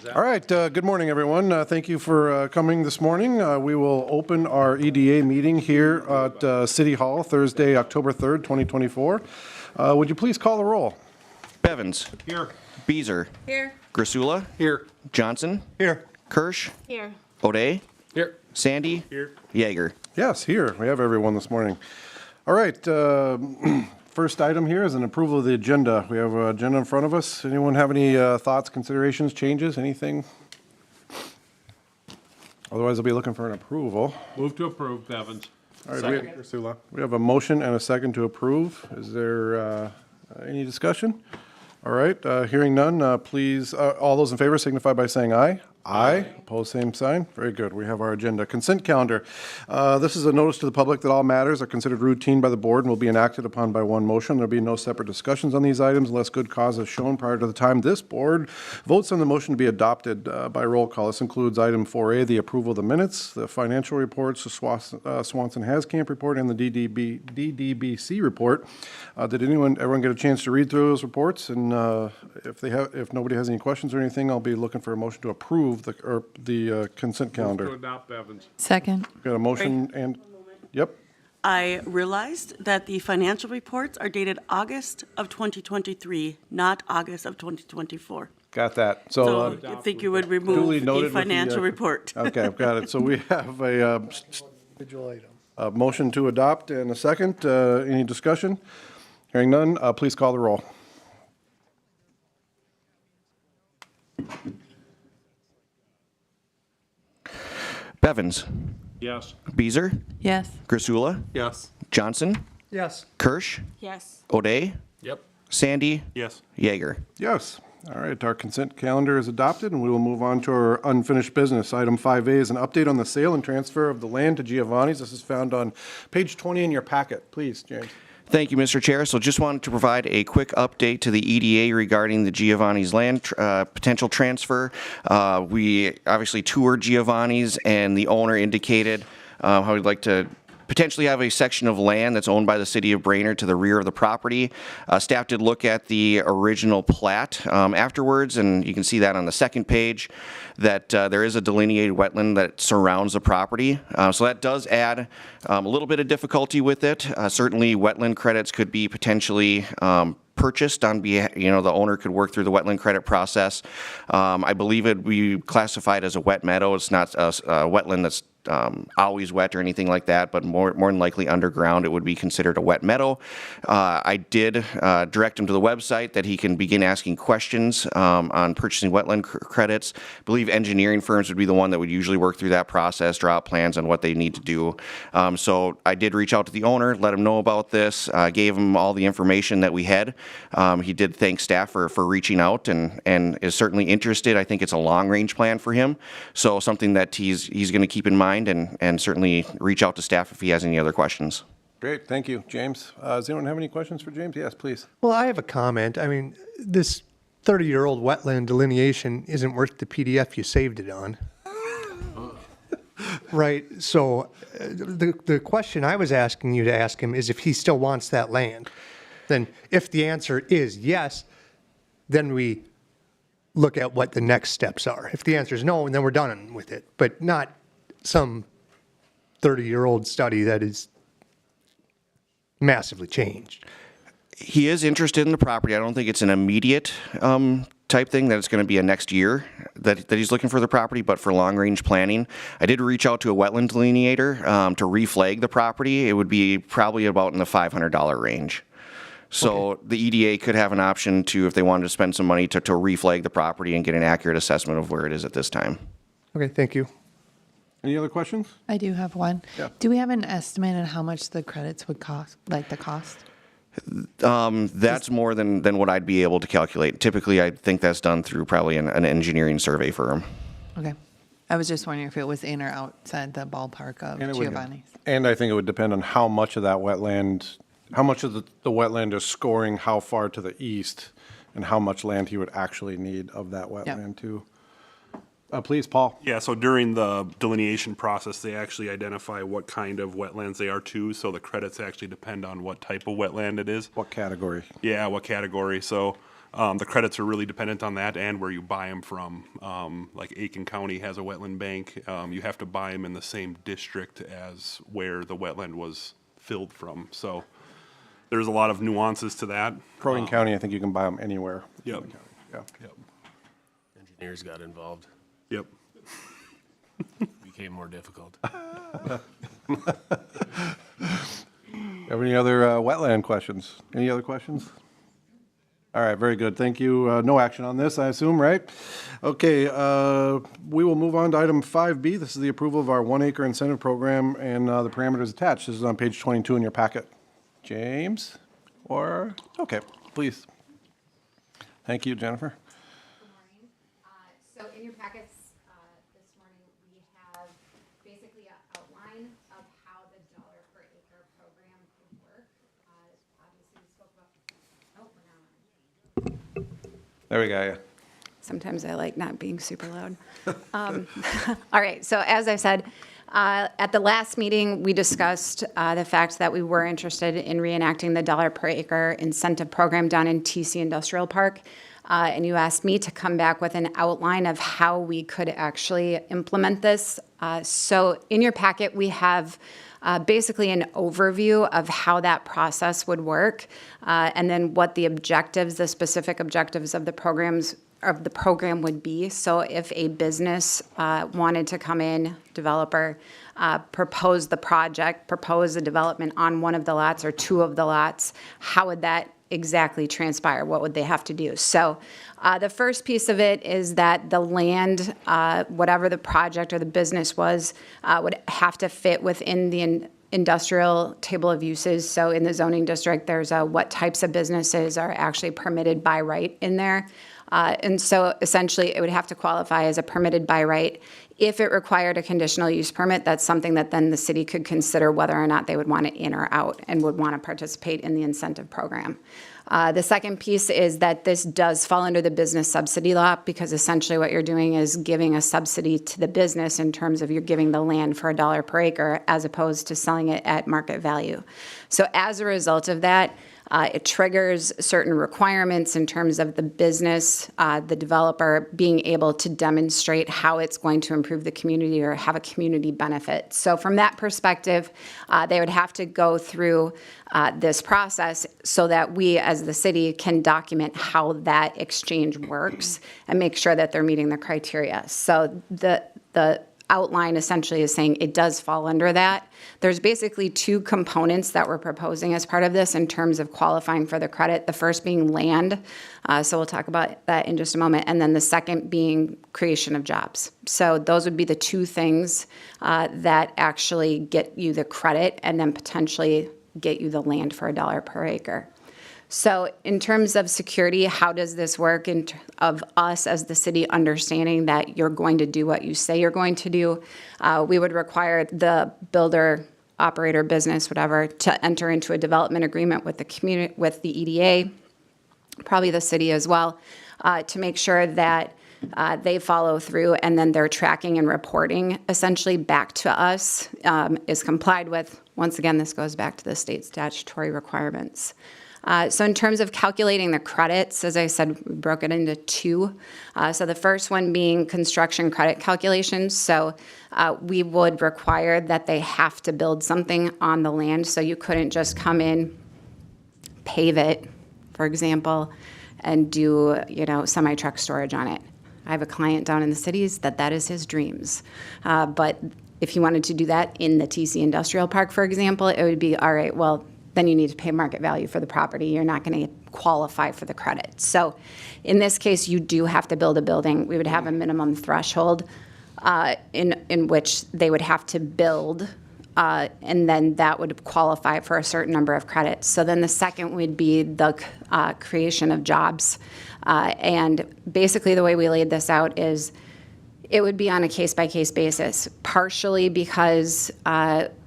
All right, good morning, everyone. Thank you for coming this morning. We will open our EDA meeting here at City Hall Thursday, October 3rd, 2024. Would you please call the roll? Bevins. Here. Beezer. Here. Grasula. Here. Johnson. Here. Kirsch. Here. O'Day. Here. Sandy. Here. Yeager. Yes, here. We have everyone this morning. All right, first item here is an approval of the agenda. We have an agenda in front of us. Anyone have any thoughts, considerations, changes, anything? Otherwise, I'll be looking for an approval. Move to approve, Bevins. All right, we have a motion and a second to approve. Is there any discussion? All right, hearing none, please, all those in favor signify by saying aye. Aye. Opposed, same sign. Very good. We have our agenda. Consent calendar. This is a notice to the public that all matters are considered routine by the board and will be enacted upon by one motion. There'll be no separate discussions on these items unless good cause is shown prior to the time this board votes on the motion to be adopted by roll call. This includes item 4A, the approval of the minutes, the financial reports, the Swanson Hascamp report, and the DDBC report. Did everyone get a chance to read through those reports? And if nobody has any questions or anything, I'll be looking for a motion to approve the consent calendar. Move to adopt, Bevins. Second. Got a motion and, yep. I realized that the financial reports are dated August of 2023, not August of 2024. Got that. So I think you would duly remove noted the with the, financial report. Okay, I've got it. So we have a motion to adopt and a second. Any discussion? Hearing none, please call the roll. Bevins. Yes. Beezer. Yes. Grasula. Yes. Johnson. Yes. Kirsch. Yes. O'Day. Yep. Sandy. Yes. Yeager. Yes. All right, our consent calendar is adopted, and we will move on to our unfinished business. Item 5A is an update on the sale and transfer of the land to Giovanni's. This is found on page 20 in your packet. Please, James. Thank you, Mr. Chair. So just wanted to provide a quick update to the EDA regarding the Giovanni's land potential transfer. We obviously toured Giovanni's, and the owner indicated how he'd like to potentially have a section of land that's owned by the city of Brainerd to the rear of the property. Staff did look at the original plat afterwards, and you can see that on the second page, that there is a delineated wetland that surrounds the property. So that does add a little bit of difficulty with it. Certainly wetland credits could be potentially purchased on behalf, the owner could work through the wetland credit process. I believe it would be classified as a wet meadow. It's not a wetland that's always wet or anything like that, but more than likely underground it would be considered a wet meadow. I did direct him to the website that he can begin asking questions on purchasing wetland credits. I believe engineering firms would be the one that would usually work through that process, draw up plans on what they need to do. So I did reach out to the owner, let him know about this, gave him all the information that we had. He did thank staff for reaching out and is certainly interested. I think it's a long-range plan for him, so something that he's going to keep in mind and certainly reach out to staff if he has any other questions. Great, thank you, James. Does anyone have any questions for James? Yes, please. Well, I have a comment. I mean, this 30-year-old wetland delineation isn't worth the PDF you saved it on. Right, so the question I was asking you to ask him is if he still wants that land. Then if the answer is yes, then we look at what the next steps are. If the answer is no, then we're done with it, but not some 30-year-old study that is massively changed. He is interested in the property. I don't think it's an immediate type thing that it's going to be a next year that he's looking for the property, but for long-range planning. I did reach out to a wetland delineator to reflag the property. It would be probably about in the $500 range. So okay. The EDA could have an option to, if they wanted to spend some money, to reflag the property and get an accurate assessment of where it is at this time. Okay, thank you. Any other questions? I do have one. Yeah. Do we have an estimate on how much the credits would cost, like the cost? That's more than what I'd be able to calculate. Typically, I think that's done through probably an engineering survey firm. Okay. I was just wondering if it was in or outside the ballpark of Giovanni's. And I think it would depend on how much of that wetland, how much of the wetland is scoring how far to the east, and how much land he would actually need of that wetland too. Please, Paul. Yeah, so during the delineation process, they actually identify what kind of wetlands they are too, so the credits actually depend on what type of wetland it is. What category? Yeah, what category. So The credits are really dependent on that and where you buy them from. Like Aiken County has a wetland bank. You have to buy them in the same district as where the wetland was filled from. So there's a lot of nuances to that. Crow County, I think you can buy them anywhere. Yep. Yeah. Yep. Engineers got involved. Yep. Became more difficult. Have any other wetland questions? Any other questions? All right, very good. Thank you. No action on this, I assume, right? Okay, we will move on to item 5B. This is the approval of our 1 acre incentive program and the parameters attached. This is on page 22 in your packet. James? Or, okay, please. Thank you, Jennifer. Good morning. So in your packets this morning, we have basically an outline of how the dollar per acre program could work. Obviously, we spoke about, we're not on. There we go, yeah. Sometimes I like not being super loud. All right, so as I said, at the last meeting, we discussed the fact that we were interested in reenacting the dollar per acre incentive program down in TC Industrial Park. And you asked me to come back with an outline of how we could actually implement this. So in your packet, we have basically an overview of how that process would work, and then what the objectives, the specific objectives of the program would be. So if a business wanted to come in, developer, propose the project, propose a development on one of the lots or two of the lots, how would that exactly transpire? What would they have to do? So the first piece of it is that the land, whatever the project or the business was, would have to fit within the industrial table of uses. So in the zoning district, there's what types of businesses are actually permitted by right in there. And so essentially, it would have to qualify as a permitted by right. If it required a conditional use permit, that's something that then the city could consider whether or not they would want it in or out and would want to participate in the incentive program. The second piece is that this does fall under the business subsidy law, because essentially what you're doing is giving a subsidy to the business in terms of you're giving the land for $1 per acre as opposed to selling it at market value. So as a result of that, it triggers certain requirements in terms of the business, the developer being able to demonstrate how it's going to improve the community or have a community benefit. So from that perspective, they would have to go through this process so that we as the city can document how that exchange works and make sure that they're meeting the criteria. So the outline essentially is saying it does fall under that. There's basically two components that we're proposing as part of this in terms of qualifying for the credit. The first being land, so we'll talk about that in just a moment, and then the second being creation of jobs. So those would be the two things that actually get you the credit and then potentially get you the land for $1 per acre. So in terms of security, how does this work of us as the city understanding that you're going to do what you say you're going to do? We would require the builder, operator, business, whatever, to enter into a development agreement with the community, with the EDA, probably the city as well, to make sure that they follow through, and then their tracking and reporting essentially back to us is complied with. Once again, this goes back to the state statutory requirements. So in terms of calculating the credits, as I said, we broke it into two. So the first one being construction credit calculations. So we would require that they have to build something on the land. So you couldn't just come in, pave it, for example, and do, semi-truck storage on it. I have a client down in the cities that is his dreams. But if you wanted to do that in the TC Industrial Park, for example, it would be, all right, well, then you need to pay market value for the property. You're not going to qualify for the credit. So in this case, you do have to build a building. We would have a minimum threshold in which they would have to build, and then that would qualify for a certain number of credits. So then the second would be the creation of jobs. And basically the way we laid this out is it would be on a case-by-case basis, partially because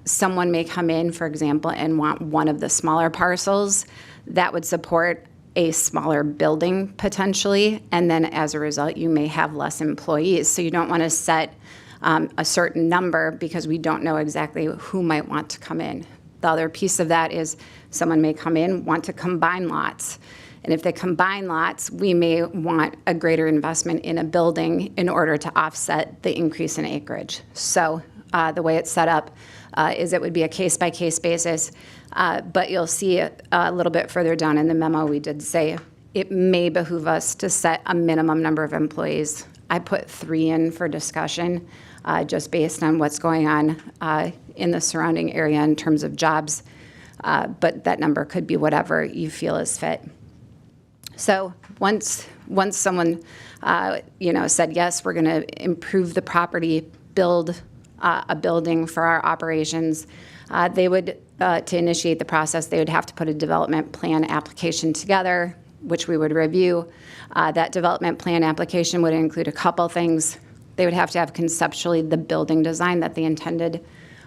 someone may come in, for example, and want one of the smaller parcels that would support a smaller building potentially, and then as a result, you may have less employees. So you don't want to set a certain number because we don't know exactly who might want to come in. The other piece of that is someone may come in, want to combine lots. And if they combine lots, we may want a greater investment in a building in order to offset the increase in acreage. So the way it's set up is it would be a case-by-case basis, but you'll see a little bit further down in the memo, we did say it may behoove us to set a minimum number of employees. I put 3 in for discussion, just based on what's going on in the surrounding area in terms of jobs, but that number could be whatever you feel is fit. So once someone, said, yes, we're going to improve the property, build a building for our operations, they would, to initiate the process, they would have to put a development plan application together, which we would review. That development plan application would include a couple things. They would have to have conceptually the building design that they intended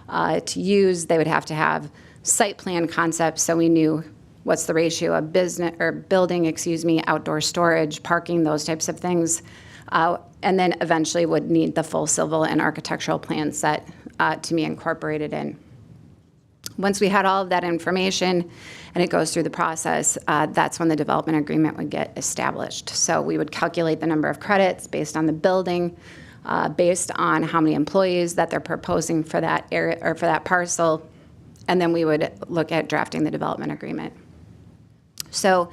to use. They would have to have site plan concepts, so we knew what's the ratio of building, outdoor storage, parking, those types of things. And then eventually would need the full civil and architectural plan set to be incorporated in. Once we had all of that information and it goes through the process, that's when the development agreement would get established. So we would calculate the number of credits based on the building, based on how many employees that they're proposing for that area or for that parcel, and then we would look at drafting the development agreement. So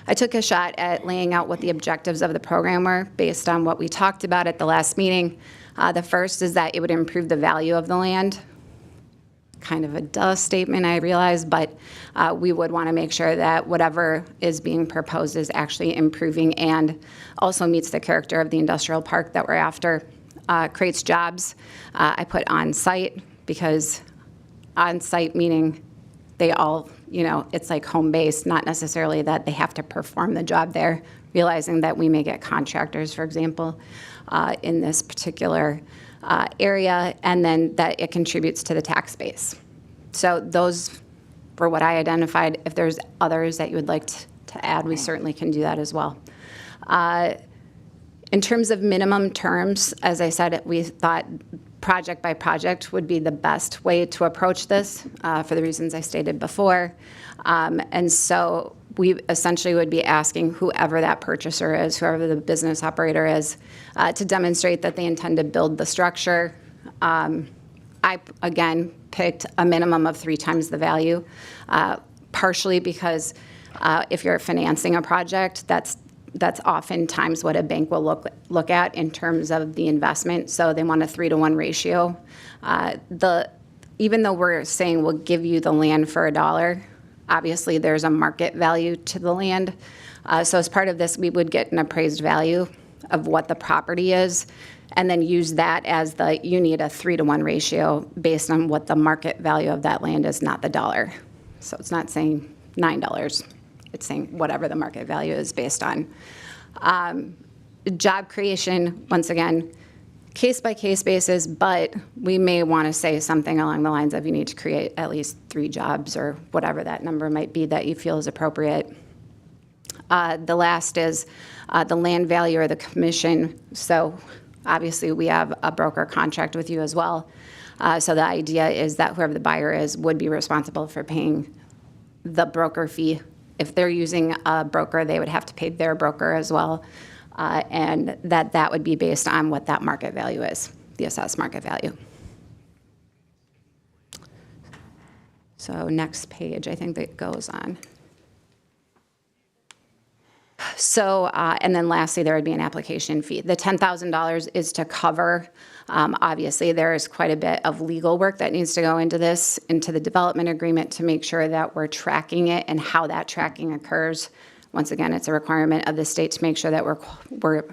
I took a shot at laying out what the objectives of the program were based on what we talked about at the last meeting. The first is that it would improve the value of the land. Kind of a duh statement, I realize, but we would want to make sure that whatever is being proposed is actually improving and also meets the character of the industrial park that we're after. Creates jobs. I put on-site because on-site meaning they all, it's like home-based, not necessarily that they have to perform the job there, realizing that we may get contractors, for example, in this particular area, and then that it contributes to the tax base. So those were what I identified. If there's others that you would like to add, we certainly can do that as well. In terms of minimum terms, as I said, we thought project by project would be the best way to approach this for the reasons I stated before. And so we essentially would be asking whoever that purchaser is, whoever the business operator is, to demonstrate that they intend to build the structure. I, again, picked a minimum of 3 times the value, partially because if you're financing a project, that's oftentimes what a bank will look at in terms of the investment. So they want a 3-to-1 ratio. Even though we're saying we'll give you the land for $1, obviously there's a market value to the land. So as part of this, we would get an appraised value of what the property is, and then use that as you need a 3-to-1 ratio based on what the market value of that land is, not the dollar. So it's not saying $9. It's saying whatever the market value is based on. Job creation, once again, case-by-case basis, but we may want to say something along the lines of you need to create at least 3 jobs or whatever that number might be that you feel is appropriate. The last is the land value or the commission. So obviously we have a broker contract with you as well. So the idea is that whoever the buyer is would be responsible for paying the broker fee. If they're using a broker, they would have to pay their broker as well. And that would be based on what that market value is, the assessed market value. So next page, I think that goes on. So, and then lastly, there would be an application fee. The $10,000 is to cover, obviously, there is quite a bit of legal work that needs to go into this, into the development agreement to make sure that we're tracking it and how that tracking occurs. Once again, it's a requirement of the state to make sure that we're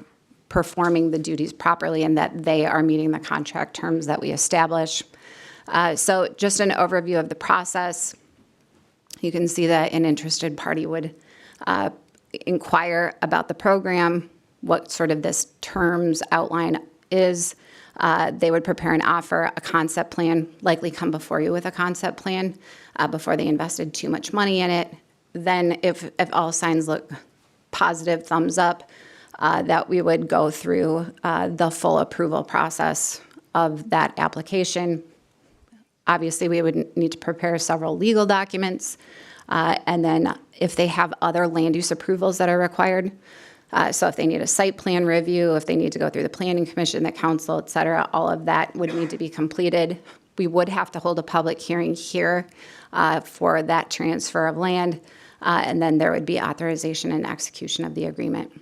performing the duties properly and that they are meeting the contract terms that we establish. So just an overview of the process. You can see that an interested party would inquire about the program, what sort of this terms outline is. They would prepare an offer, a concept plan, likely come before you with a concept plan before they invested too much money in it. Then if all signs look positive, thumbs up, that we would go through the full approval process of that application. Obviously, we would need to prepare several legal documents And then if they have other land use approvals that are required, so if they need a site plan review, if they need to go through the planning commission, the council, et cetera, all of that would need to be completed. We would have to hold a public hearing here for that transfer of land, and then there would be authorization and execution of the agreement.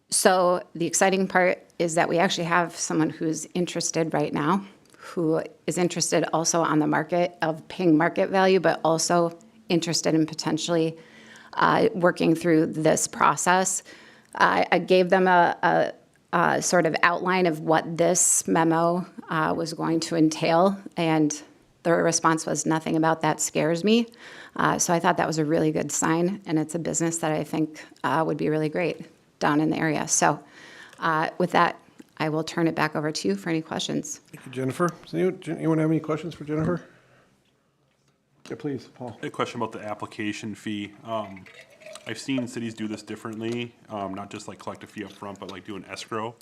So the exciting part is that we actually have someone who's interested right now, who is interested also on the market of paying market value, but also interested in potentially working through this process. I gave them a sort of outline of what this memo was going to entail, and their response was, nothing about that scares me. So I thought that was a really good sign, and it's a business that I think would be really great down in the area. So with that, I will turn it back over to you for any questions. Thank you, Jennifer. Does anyone have any questions for Jennifer? Yeah, please, Paul. A question about the application fee. I've seen cities do this differently, not just like collect a fee up front, but like do an escrow.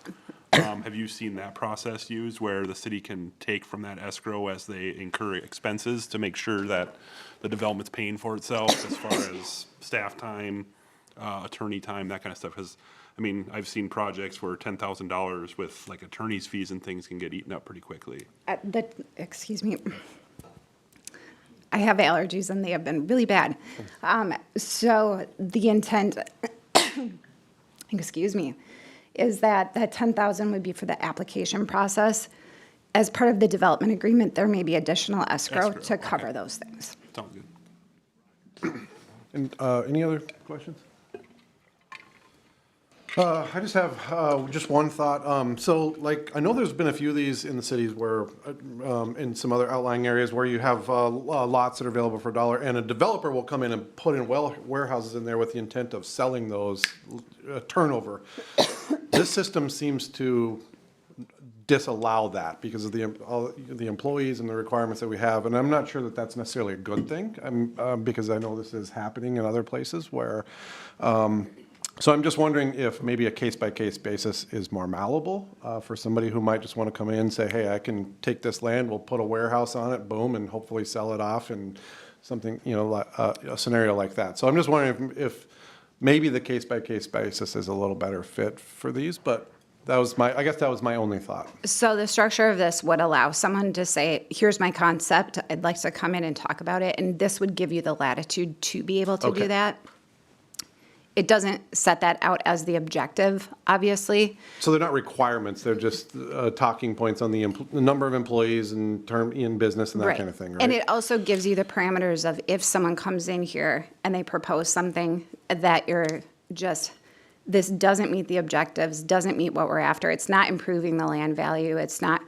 Have you seen that process used where the city can take from that escrow as they incur expenses to make sure that the development's paying for itself as far as staff time, attorney time, that kind of stuff? Because, I mean, I've seen projects where $10,000 with like attorney's fees and things can get eaten up pretty quickly. Excuse me. I have allergies and they have been really bad. So the intent, excuse me, is that that 10,000 would be for the application process. As part of the development agreement, there may be additional escrow to cover those things. Sounds good. And any other questions? I just have just one thought. So, like, I know there's been a few of these in the cities where, in some other outlying areas where you have lots that are available for $1, and a developer will come in and put in warehouses in there with the intent of selling those turnover. This system seems to disallow that because of the employees and the requirements that we have, and I'm not sure that that's necessarily a good thing. Because I know this is happening in other places where. So I'm just wondering if maybe a case-by-case basis is more malleable for somebody who might just want to come in and say, hey, I can take this land, we'll put a warehouse on it, boom, and hopefully sell it off, and something, a scenario like that. So I'm just wondering if maybe the case-by-case basis is a little better fit for these, but I guess that was my only thought. So the structure of this would allow someone to say, here's my concept, I'd like to come in and talk about it, and this would give you the latitude to be able to do that. It doesn't set that out as the objective, obviously. So they're not requirements, they're just talking points on the number of employees and term in business and that kind of thing, right? And it also gives you the parameters of if someone comes in here and they propose something that this doesn't meet the objectives, doesn't meet what we're after, it's not improving the land value, it's not,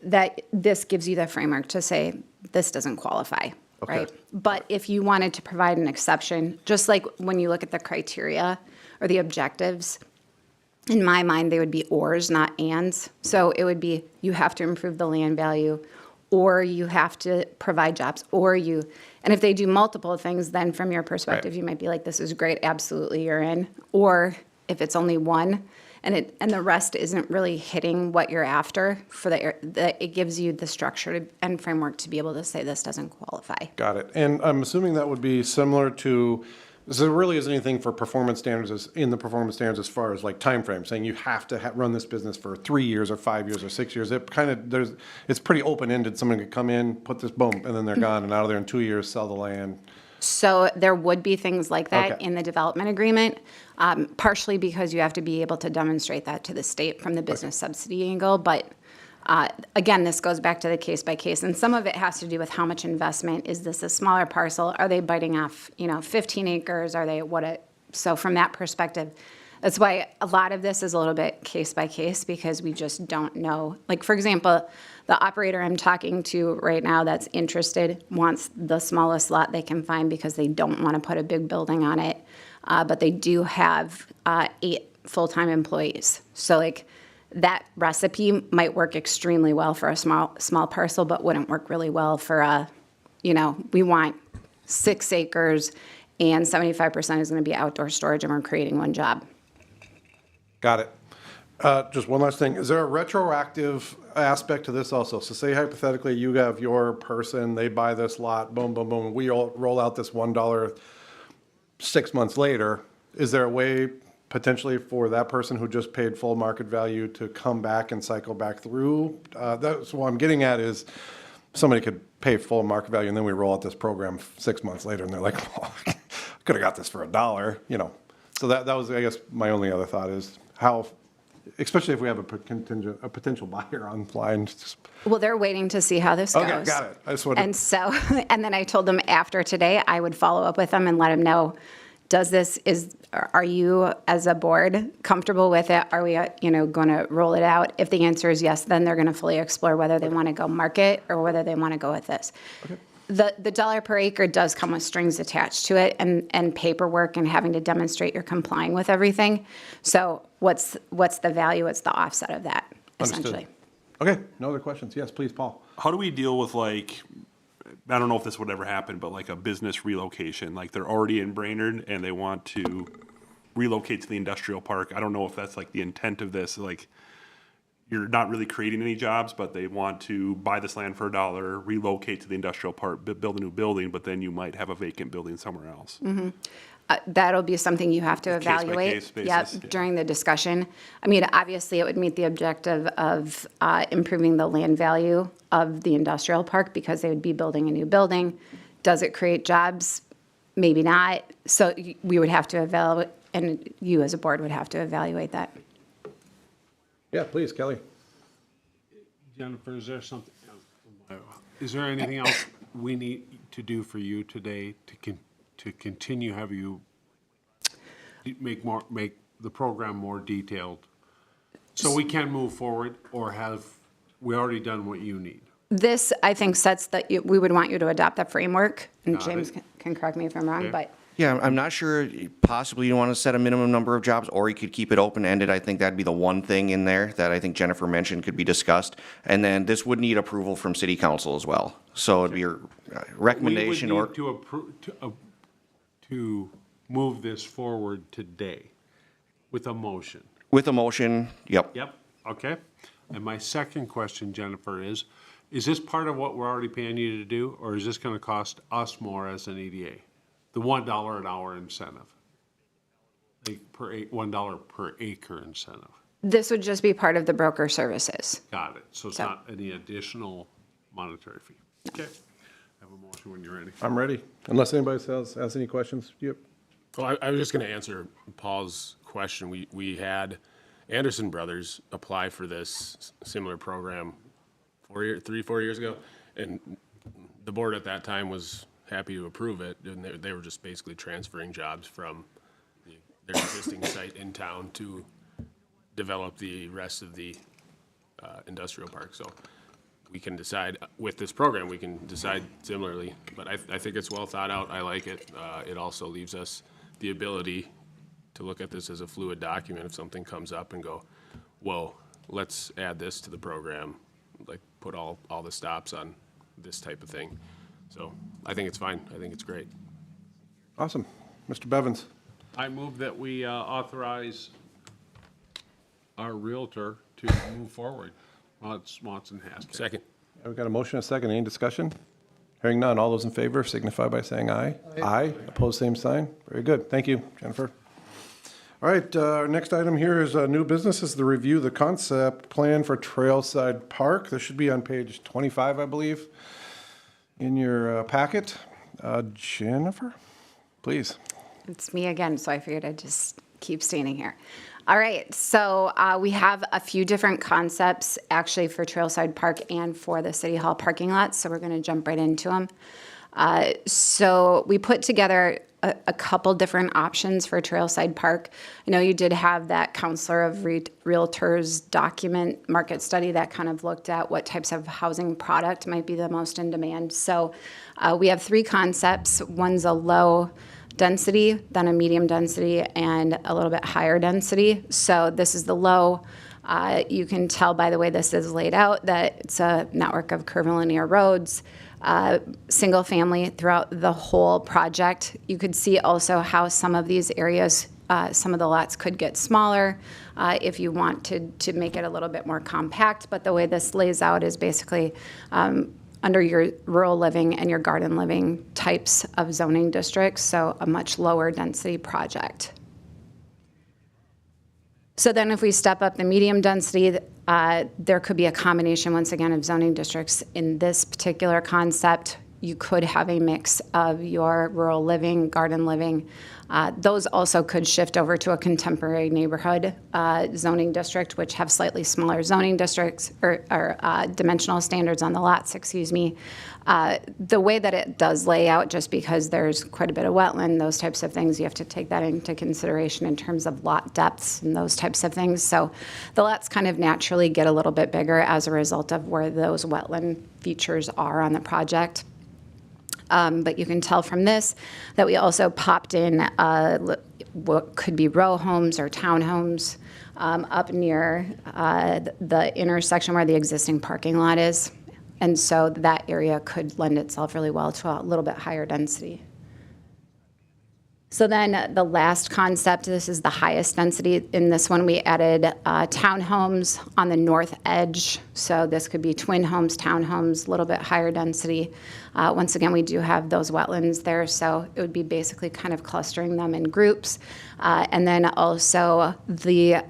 that this gives you the framework to say, this doesn't qualify. Okay. Right? But if you wanted to provide an exception, just like when you look at the criteria or the objectives, in my mind, they would be ors, not ands. So it would be, you have to improve the land value, or you have to provide jobs, and if they do multiple things, then from your perspective, you might be like, this is great, absolutely, you're in. Or if it's only one, and the rest isn't really hitting what you're after, it gives you the structure and framework to be able to say this doesn't qualify. Got it. And I'm assuming that would be similar to, so there really isn't anything for performance standards in the performance standards as far as like time frame, saying you have to run this business for 3 years or 5 years or 6 years. It's pretty open-ended. Someone could come in, put this, boom, and then they're gone, and out of there in 2 years, sell the land. So there would be things like that in the development agreement, partially because you have to be able to demonstrate that to the state from the business subsidy angle. But again, this goes back to the case by case, and some of it has to do with how much investment. Is this a smaller parcel? Are they biting off 15 acres? Are they so from that perspective, that's why a lot of this is a little bit case by case, because we just don't know. Like, for example, the operator I'm talking to right now that's interested wants the smallest lot they can find because they don't want to put a big building on it, but they do have 8 full-time employees. So, like, that recipe might work extremely well for a small parcel, but wouldn't work really well for we want 6 acres and 75% is going to be outdoor storage, and we're creating 1 job. Got it. Just one last thing. Is there a retroactive aspect to this also? So say hypothetically you have your person, they buy this lot, boom, boom, boom, we all roll out this $1 6 months later. Is there a way potentially for that person who just paid full market value to come back and cycle back through? That's what I'm getting at is somebody could pay full market value and then we roll out this program 6 months later and they're like, well, I could have got this for $1, you know. So that was, I guess, my only other thought is how, especially if we have a potential buyer on line. Well, they're waiting to see how this goes. Okay, got it. I just wanted. And so, and then I told them after today, I would follow up with them and let them know, are you as a board comfortable with it? Are we, going to roll it out? If the answer is yes, then they're going to fully explore whether they want to go market or whether they want to go with this. Okay. The dollar per acre does come with strings attached to it and paperwork and having to demonstrate you're complying with everything. So what's the value? What's the offset of that, essentially? Okay, no other questions. Yes, please, Paul. How do we deal with like, I don't know if this would ever happen, but like a business relocation, like they're already in Brainerd and they want to relocate to the industrial park. I don't know if that's like the intent of this, like you're not really creating any jobs, but they want to buy this land for $1, relocate to the industrial park, build a new building, but then you might have a vacant building somewhere else. That'll be something you have to Case by evaluate. case basis, Yep, yeah. during the discussion. I mean, obviously, it would meet the objective of improving the land value of the industrial park because they would be building a new building. Does it create jobs? Maybe not. So we would have to evaluate, and you as a board would have to evaluate that. Yeah, please, Kelly. Jennifer, is there something, is there anything else we need to do for you today to continue, have you make the program more detailed? So we can move forward, or have we already done what you need? This, I think, sets that we would want you to adopt that framework, and Got James it. can correct me if I'm wrong, Okay. but Yeah, I'm not sure, possibly you want to set a minimum number of jobs, or you could keep it open-ended. I think that'd be the one thing in there that I think Jennifer mentioned could be discussed. And then this would need approval from city council as well. So it'd be your recommendation We or. would need to approve, to move this forward today with a motion. With a motion, yep. Yep, okay. And my second question, Jennifer, is this part of what we're already paying you to do, or is this going to cost us more as an EDA? The $1 an hour incentive, like $1 per acre incentive. this would just be part of the broker services. Got it. So it's So- not any additional monetary fee. Okay. Have a motion when you're ready. I'm ready. Unless anybody else has any questions. Yep. Well, I was just going to answer Paul's question. We had Anderson Brothers apply for this similar program 4 years ago, and the board at that time was happy to approve it, and they were just basically transferring jobs from their existing site in town to develop the rest of the industrial park. So we can decide, with this program, we can decide similarly, but I think it's well thought out. I like it. It also leaves us the ability to look at this as a fluid document if something comes up and go, whoa, let's add this to the program, like put all the stops on this type of thing. So I think it's fine. I think it's great. Awesome. Mr. Bevins. I move that we authorize our Realtor to move forward. Well, it's Swanson Haskell. Second. We've got a motion and a second. Any discussion? Hearing none. All those in favor signify by saying aye. Aye. Opposed, same sign. Very good. Thank you, Jennifer. All right, our next item here is new business, is the review the concept plan for Trailside Park. This should be on page 25, I believe, in your packet. Jennifer, please. It's me again, so I figured I'd just keep standing here. All right, so we have a few different concepts actually for Trailside Park and for the City Hall parking lot, so we're going to jump right into them. So we put together a couple different options for Trailside Park. I know you did have that Counselor of Realtors document market study that kind of looked at what types of housing product might be the most in demand. So we have three concepts. One's a low density, then a medium density, and a little bit higher density. So this is the low. You can tell by the way this is laid out that it's a network of curvilinear roads, single family throughout the whole project. You could see also how some of these areas some of the lots could get smaller if you want to make it a little bit more compact. But the way this lays out is basically under your rural living and your garden living types of zoning districts, so a much lower density project. So then if we step up the medium density, there could be a combination, once again, of zoning districts. In this particular concept, you could have a mix of your rural living, garden living. Those also could shift over to a contemporary neighborhood zoning district, which have slightly smaller zoning districts or dimensional standards on the lots, excuse me. The way that it does lay out, just because there's quite a bit of wetland, those types of things, you have to take that into consideration in terms of lot depths and those types of things. So the lots kind of naturally get a little bit bigger as a result of where those wetland features are on the project. But you can tell from this that we also popped in what could be row homes or townhomes up near the intersection where the existing parking lot is. And so that area could lend itself really well to a little bit higher density. So then the last concept, this is the highest density. In this one, we added townhomes on the north edge. So this could be twin homes, townhomes, a little bit higher density. Once again, we do have those wetlands there, so it would be basically kind of clustering them in groups. And then also the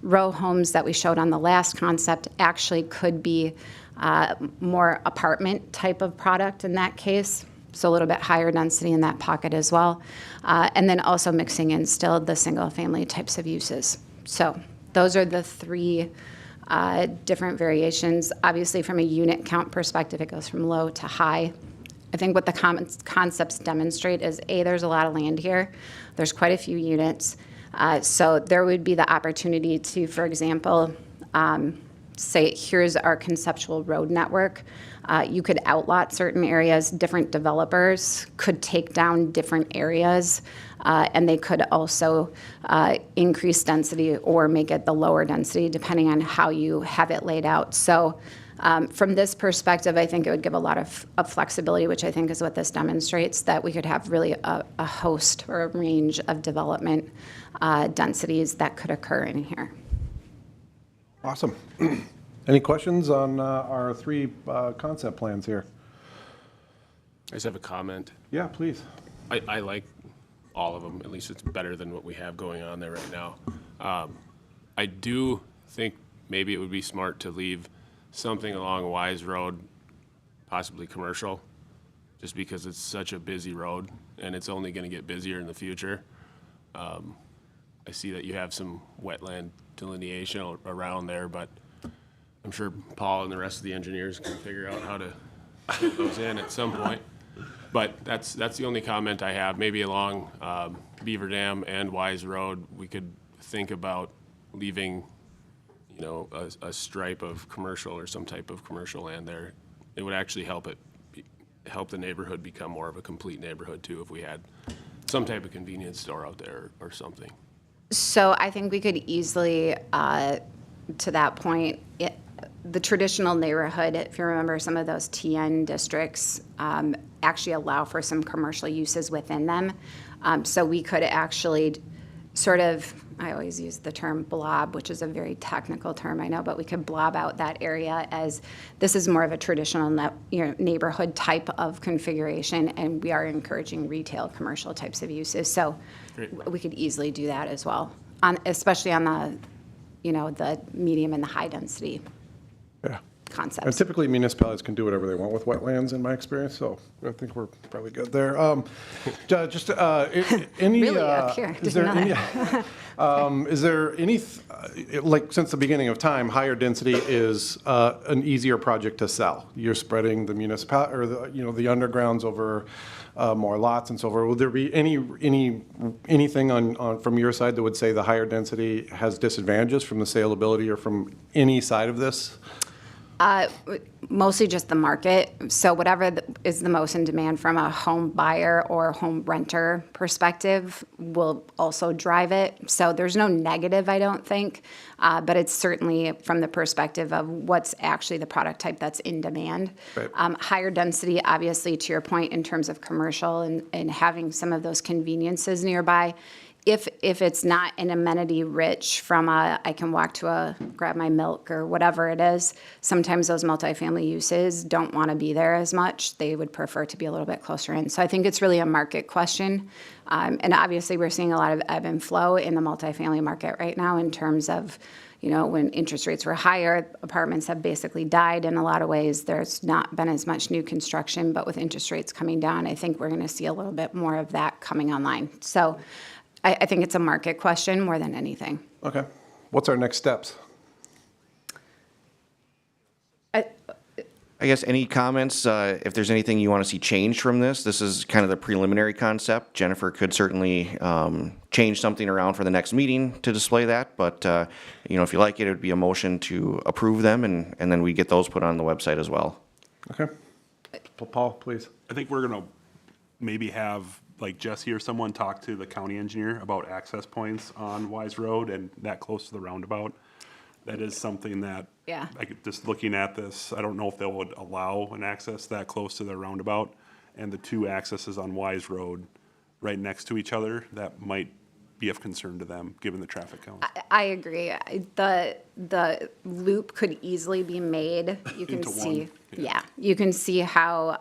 row homes that we showed on the last concept actually could be more apartment type of product in that case. So a little bit higher density in that pocket as well. And then also mixing in still the single family types of uses. So those are the three different variations. Obviously from a unit count perspective, it goes from low to high. I think what the concepts demonstrate is there's a lot of land here. There's quite a few units. So there would be the opportunity to, for example, say, here's our conceptual road network. You could outlot certain areas. Different developers could take down different areas, and they could also increase density or make it the lower density, depending on how you have it laid out. So from this perspective, I think it would give a lot of flexibility, which I think is what this demonstrates, that we could have really a host or a range of development densities that could occur in here. Awesome. Any questions on our three concept plans here? I just have a comment. Yeah, please. I like all of them. At least it's better than what we have going on there right now. I do think maybe it would be smart to leave something along Wise Road, possibly commercial, just because it's such a busy road and it's only going to get busier in the future. I see that you have some wetland delineation around there, but I'm sure Paul and the rest of the engineers can figure out how to fit those in at some point. But that's the only comment I have. Maybe along Beaver Dam and Wise Road, we could think about leaving, you know, a stripe of commercial or some type of commercial land there. It would actually help the neighborhood become more of a complete neighborhood too, if we had some type of convenience store out there or something. So I think we could easily, to that point, the traditional neighborhood, if you remember, some of those TN districts actually allow for some commercial uses within them. So we could actually sort of, I always use the term blob, which is a very technical term, I know, but we could blob out that area as this is more of a traditional neighborhood type of configuration, and we are encouraging retail commercial types of uses. So we could easily do that as well, especially on the, you know, the medium and the high density concepts. And typically municipalities can do whatever they want with wetlands, in my experience, so I think we're probably good there. Just any... Really, up here, is didn't there know any, is there any, like, since the beginning of time, higher density is an easier project to sell? You're spreading the municipality, or the, you know, the undergrounds over more lots and so forth. Would there be anything on from your side that would say the higher density has disadvantages from the saleability or from any side of this? Mostly just the market. So whatever is the most in demand from a home buyer or home renter perspective will also drive it. So there's no negative, I don't think, but it's certainly from the perspective of what's actually the product type that's in demand. Right. Higher density, obviously, to your point, in terms of commercial and having some of those conveniences nearby, if it's not an amenity rich from I can walk to grab my milk or whatever it is, sometimes those multifamily uses don't want to be there as much. They would prefer to be a little bit closer in. So I think it's really a market question. And obviously we're seeing a lot of ebb and flow in the multifamily market right now in terms of, when interest rates were higher, apartments have basically died in a lot of ways. There's not been as much new construction, but with interest rates coming down, I think we're going to see a little bit more of that coming online. So I think it's a market question more than anything. Okay. What's our next steps? I guess any comments, if there's anything you want to see changed from this? This is kind of the preliminary concept. Jennifer could certainly change something around for the next meeting to display that, but if you like it, it would be a motion to approve them, and then we get those put on the website as well. Okay. Paul, please. I think we're gonna maybe have, like, Jesse or someone talk to the county engineer about access points on Wise Road and that close to the roundabout. That is something that, Yeah. just looking at this, I don't know if they would allow an access that close to the roundabout. And the two accesses on Wise Road right next to each other, that might be of concern to them, given the traffic count. I agree. The loop could easily be made. You can Into see, one, yeah. you can see how,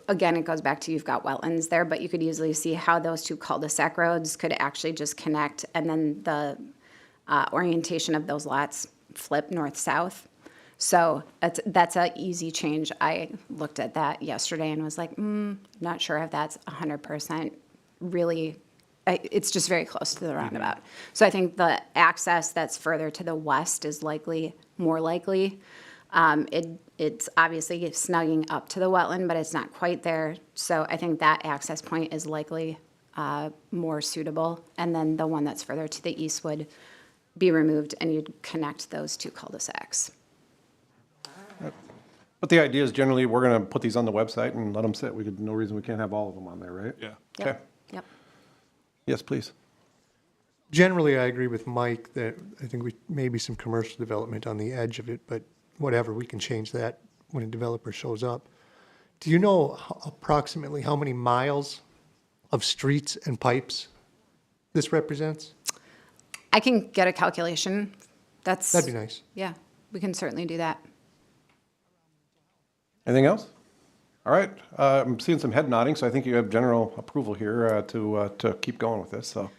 again, it goes back to you've got wetlands there, but you could easily see how those two cul-de-sac roads could actually just connect, and then the orientation of those lots flip north-south. So that's an easy change. I looked at that yesterday and was like, not sure if that's 100% really, it's just very close to the roundabout. So I think the access that's further to the west is more likely. It's obviously snugging up to the wetland, but it's not quite there. So I think that access point is likely more suitable. And then the one that's further to the east would be removed, and you'd connect those two cul-de-sacs. But the idea is generally, we're going to put these on the website and let them sit. No reason we can't have all of them on there, right? Yeah. Okay. Yep. Yes, please. Generally, I agree with Mike that I think maybe some commercial development on the edge of it, but whatever, we can change that when a developer shows up. Do you know approximately how many miles of streets and pipes this represents? I can get a calculation. That'd be nice. Yeah, we can certainly do that. Anything else? All right. I'm seeing some head nodding, so I think you have general approval here to keep going with this, so.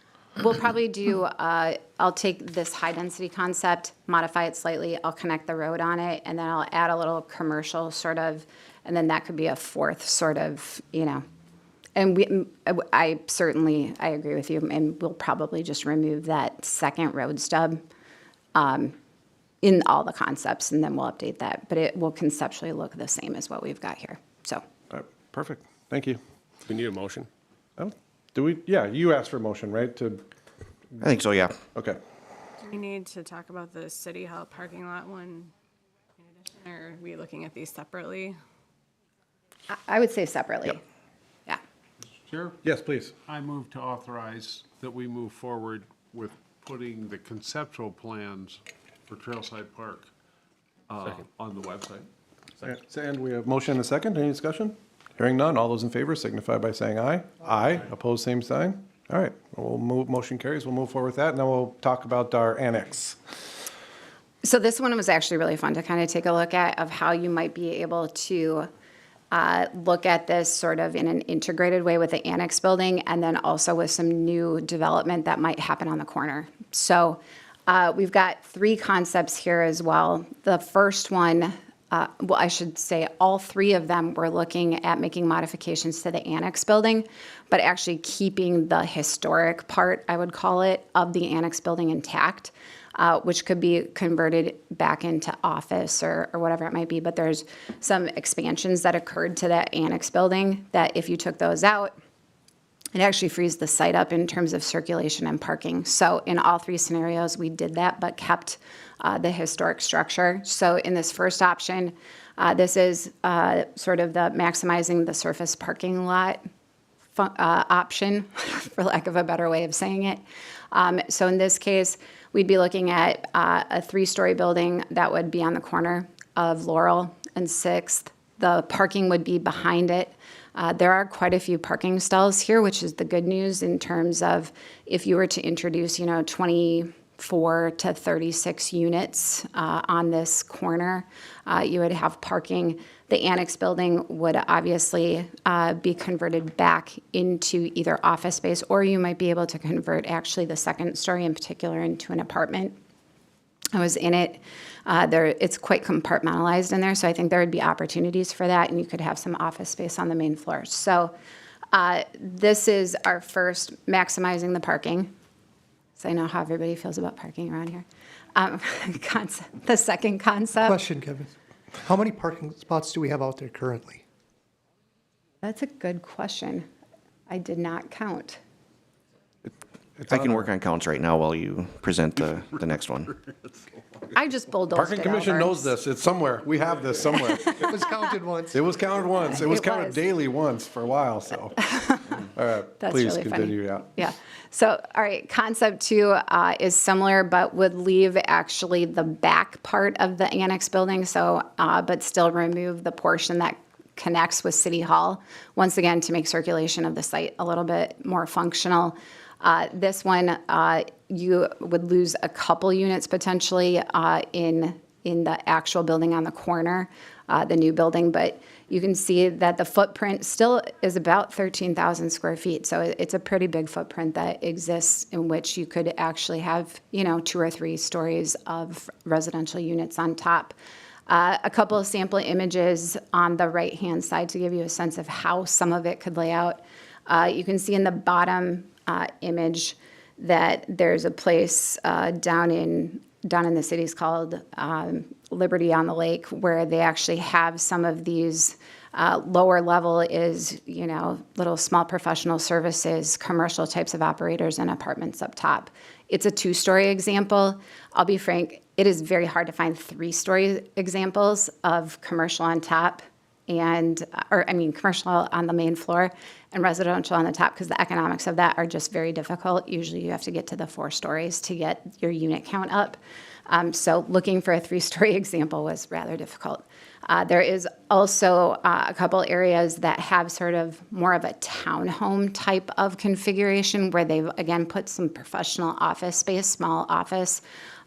We'll probably do, I'll take this high-density concept, modify it slightly, I'll connect the road on it, and then I'll add a little commercial sort of, and then that could be a fourth sort of, And I agree with you, and we'll probably just remove that second road stub in all the concepts, and then we'll update that. But it will conceptually look the same as what we've got here, so. All right, perfect. Thank you. We need a motion. Oh, do we? Yeah, you asked for a motion, right? I think so, yeah. Okay. Do we need to talk about the City Hall parking lot one in addition, or are we looking at these separately? I would say separately. Yep. Yeah. Chair, Yes, please. I move to authorize that we move forward with putting the conceptual plans for Trailside Park on the website. And we have motion and a second. Any discussion? Hearing none. All those in favor signify by saying aye. Aye. Opposed, same sign. All right. We'll move. Motion carries. We'll move forward with that, and then we'll talk about our annex. So this one was actually really fun to kind of take a look at of how you might be able to look at this sort of in an integrated way with the annex building, and then also with some new development that might happen on the corner. So we've got three concepts here as well. The first one, well, I should say all three of them we're looking at making modifications to the annex building, but actually keeping the historic part, I would call it, of the annex building intact. Which could be converted back into office or whatever it might be. But there's some expansions that occurred to that annex building that if you took those out, it actually frees the site up in terms of circulation and parking. So in all three scenarios, we did that, but kept the historic structure. So in this first option, this is sort of the maximizing the surface parking lot option, for lack of a better way of saying it. So in this case, we'd be looking at a three-story building that would be on the corner of Laurel and 6th. The parking would be behind it. There are quite a few parking stalls here, which is the good news in terms of if you were to introduce, 24 to 36 units on this corner, you would have parking. The annex building would obviously be converted back into either office space, or you might be able to convert actually the second story in particular into an apartment. I was in it. It's quite compartmentalized in there, so I think there would be opportunities for that, and you could have some office space on the main floor. So this is our first maximizing the parking. So I know how everybody feels about parking around here. Concept. The second concept. Question, Kevin. How many parking spots do we have out there currently? That's a good question. I did not count. I can work on counts right now while you present the next one. I just bulldozed Parking it Commission over. knows this. It's somewhere. We have this somewhere. It was counted once. It was counted once. It was It counted was. daily once for a while, so. All right, That's please really continue, funny. yeah. Yeah. So, all right, concept 2 is similar, but would leave actually the back part of the annex building, so, but still remove the portion that connects with City Hall, once again, to make circulation of the site a little bit more functional. This one, you would lose a couple units potentially in the actual building on the corner, the new building, but you can see that the footprint still is about 13,000 square feet. So it's a pretty big footprint that exists in which you could actually have, 2 or 3 stories of residential units on top. A couple of sample images on the right-hand side to give you a sense of how some of it could lay out. You can see in the bottom image that there's a place down in the cities called Liberty on the Lake, where they actually have some of these lower level is, little small professional services, commercial types of operators, and apartments up top. It's a 2-story example. I'll be frank, it is very hard to find 3-story examples of commercial on top commercial on the main floor and residential on the top, because the economics of that are just very difficult. Usually you have to get to the 4 stories to get your unit count up. So looking for a 3-story example was rather difficult. There is also a couple areas that have sort of more of a townhome type of configuration where they've, again, put some professional office space, small office,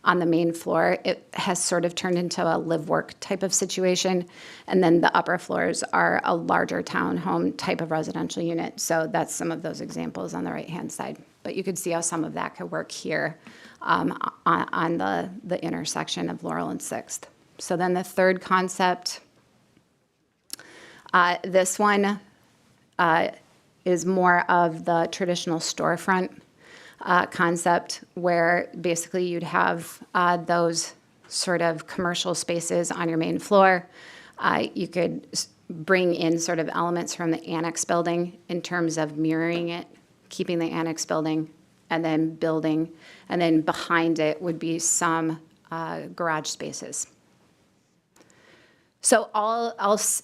on the main floor. It has sort of turned into a live-work type of situation. And then the upper floors are a larger townhome type of residential unit. So that's some of those examples on the right-hand side. But you could see how some of that could work here on the intersection of Laurel and 6th. So then the third concept, this one is more of the traditional storefront concept, where basically you'd have those sort of commercial spaces on your main floor. You could bring in sort of elements from the annex building in terms of mirroring it, keeping the annex building, and then building, and then behind it would be some garage spaces. So all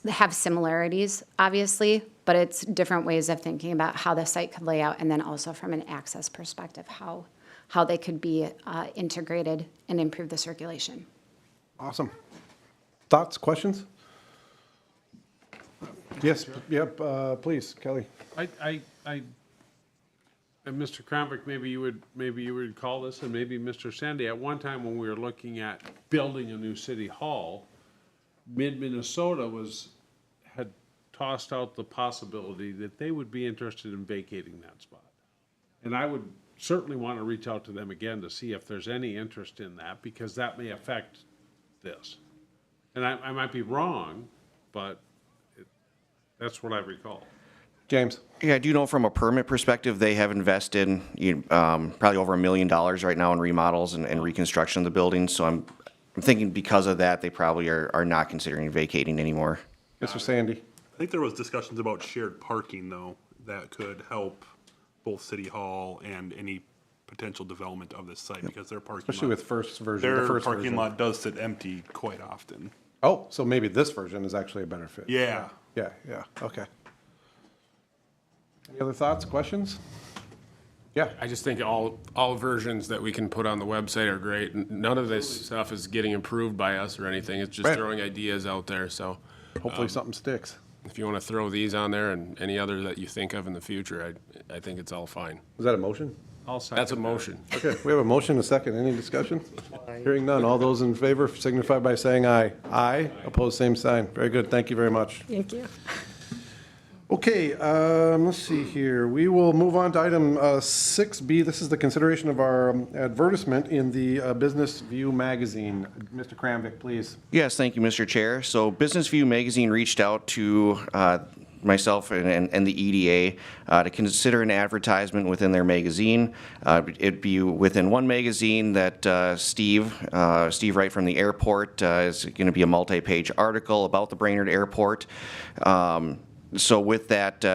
have similarities, obviously, but it's different ways of thinking about how the site could lay out, and then also from an access perspective, how they could be integrated and improve the circulation. Awesome. Thoughts, questions? Yes, yep, please, Kelly. And Mr. Kramvik, maybe you would call this, and maybe Mr. Sandy, at one time when we were looking at building a new city hall, Mid-Minnesota had tossed out the possibility that they would be interested in vacating that spot. And I would certainly want to reach out to them again to see if there's any interest in that, because that may affect this. And I might be wrong, but that's what I recall. James? Yeah, I do know from a permit perspective, they have invested probably over $1 million right now in remodels and reconstruction of the building. So I'm thinking because of that, they probably are not considering vacating anymore. Mr. Sandy? I think there was discussions about shared parking, though, that could help both City Hall and any potential development of this site, because their parking Especially lot, with first version, the their first parking version. lot does sit empty quite often. Oh, so maybe this version is actually a better fit. Yeah. Yeah, okay. Any other thoughts, questions? Yeah. I just think all versions that we can put on the website are great. None of this stuff is getting improved by us or anything. It's just Right. throwing ideas out there, so. Hopefully something sticks. if you want to throw these on there and any other that you think of in the future, I think it's all fine. Is that a motion? That's a motion. Okay, we have a motion, and a second. Any discussion? Hearing none. All those in favor signify by saying aye. Aye. Opposed, same sign. Very good. Thank you very much. Thank you. Okay, let's see here. We will move on to item 6B. This is the consideration of our advertisement in the Business View magazine. Mr. Kramvik, please. Yes, thank you, Mr. Chair. So Business View Magazine reached out to myself and the EDA to consider an advertisement within their magazine. It'd be within one magazine that Steve Wright from the airport is going to be a multi-page article about the Brainerd Airport. So with that,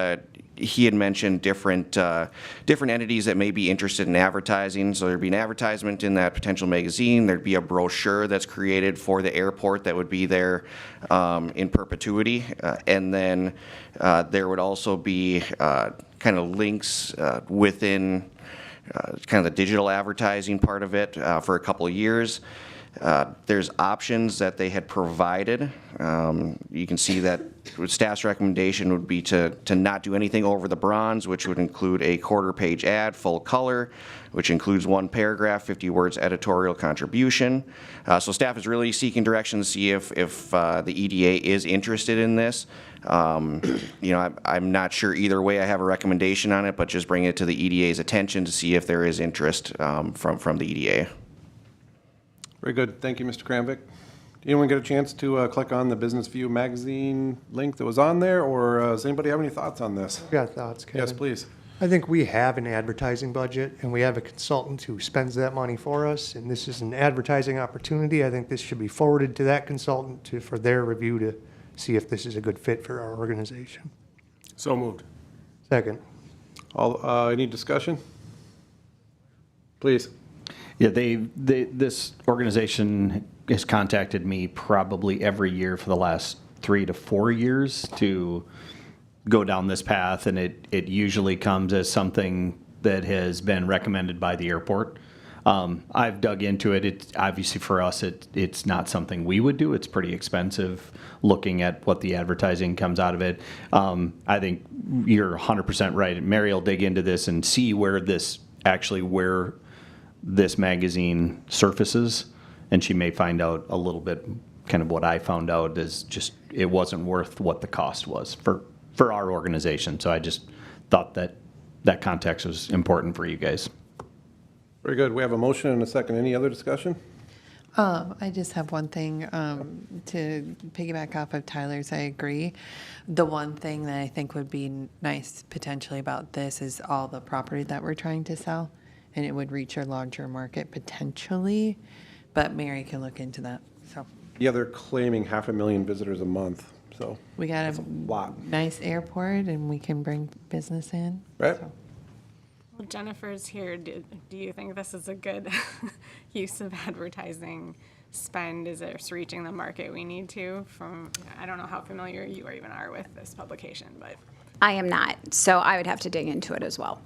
he had mentioned different entities that may be interested in advertising. So there'd be an advertisement in that potential magazine. There'd be a brochure that's created for the airport that would be there in perpetuity. And then there would also be kind of links within kind of the digital advertising part of it for a couple of years. There's options that they had provided. You can see that staff's recommendation would be to not do anything over the bronze, which would include a quarter-page ad, full color, which includes one paragraph, 50 words editorial contribution. So staff is really seeking direction to see if the EDA is interested in this. I'm not sure either way. I have a recommendation on it, but just bring it to the EDA's attention to see if there is interest from the EDA. Very good. Thank you, Mr. Kramvik. Did anyone get a chance to click on the Business View magazine link that was on there, or does anybody have any thoughts on this? I've got thoughts, Kevin. Yes, please. I think we have an advertising budget, and we have a consultant who spends that money for us, and this is an advertising opportunity. I think this should be forwarded to that consultant for their review to see if this is a good fit for our organization. So moved. Second. Any discussion? Please. Yeah, this organization has contacted me probably every year for the last 3 to 4 years to go down this path, and it usually comes as something that has been recommended by the airport. I've dug into it. It's obviously for us, it's not something we would do. It's pretty expensive looking at what the advertising comes out of it. I think you're 100% right. Mary will dig into this and see where this magazine surfaces, and she may find out a little bit kind of what I found out is just it wasn't worth what the cost was for our organization. So I just thought that context was important for you guys. Very good. We have a motion and a second. Any other discussion? I just have one thing to piggyback off of Tyler's. I agree. The one thing that I think would be nice potentially about this is all the property that we're trying to sell, and it would reach a larger market potentially, but Mary can look into that. So Yeah, they're claiming 500,000 visitors a month, so. we got That's a lot. nice airport, and we can bring business in. Right? So. Well, Jennifer's here. Do you think this is a good use of advertising spend? Is it reaching the market we need to? I don't know how familiar you even are with this publication, but. I am not, so I would have to dig into it as well.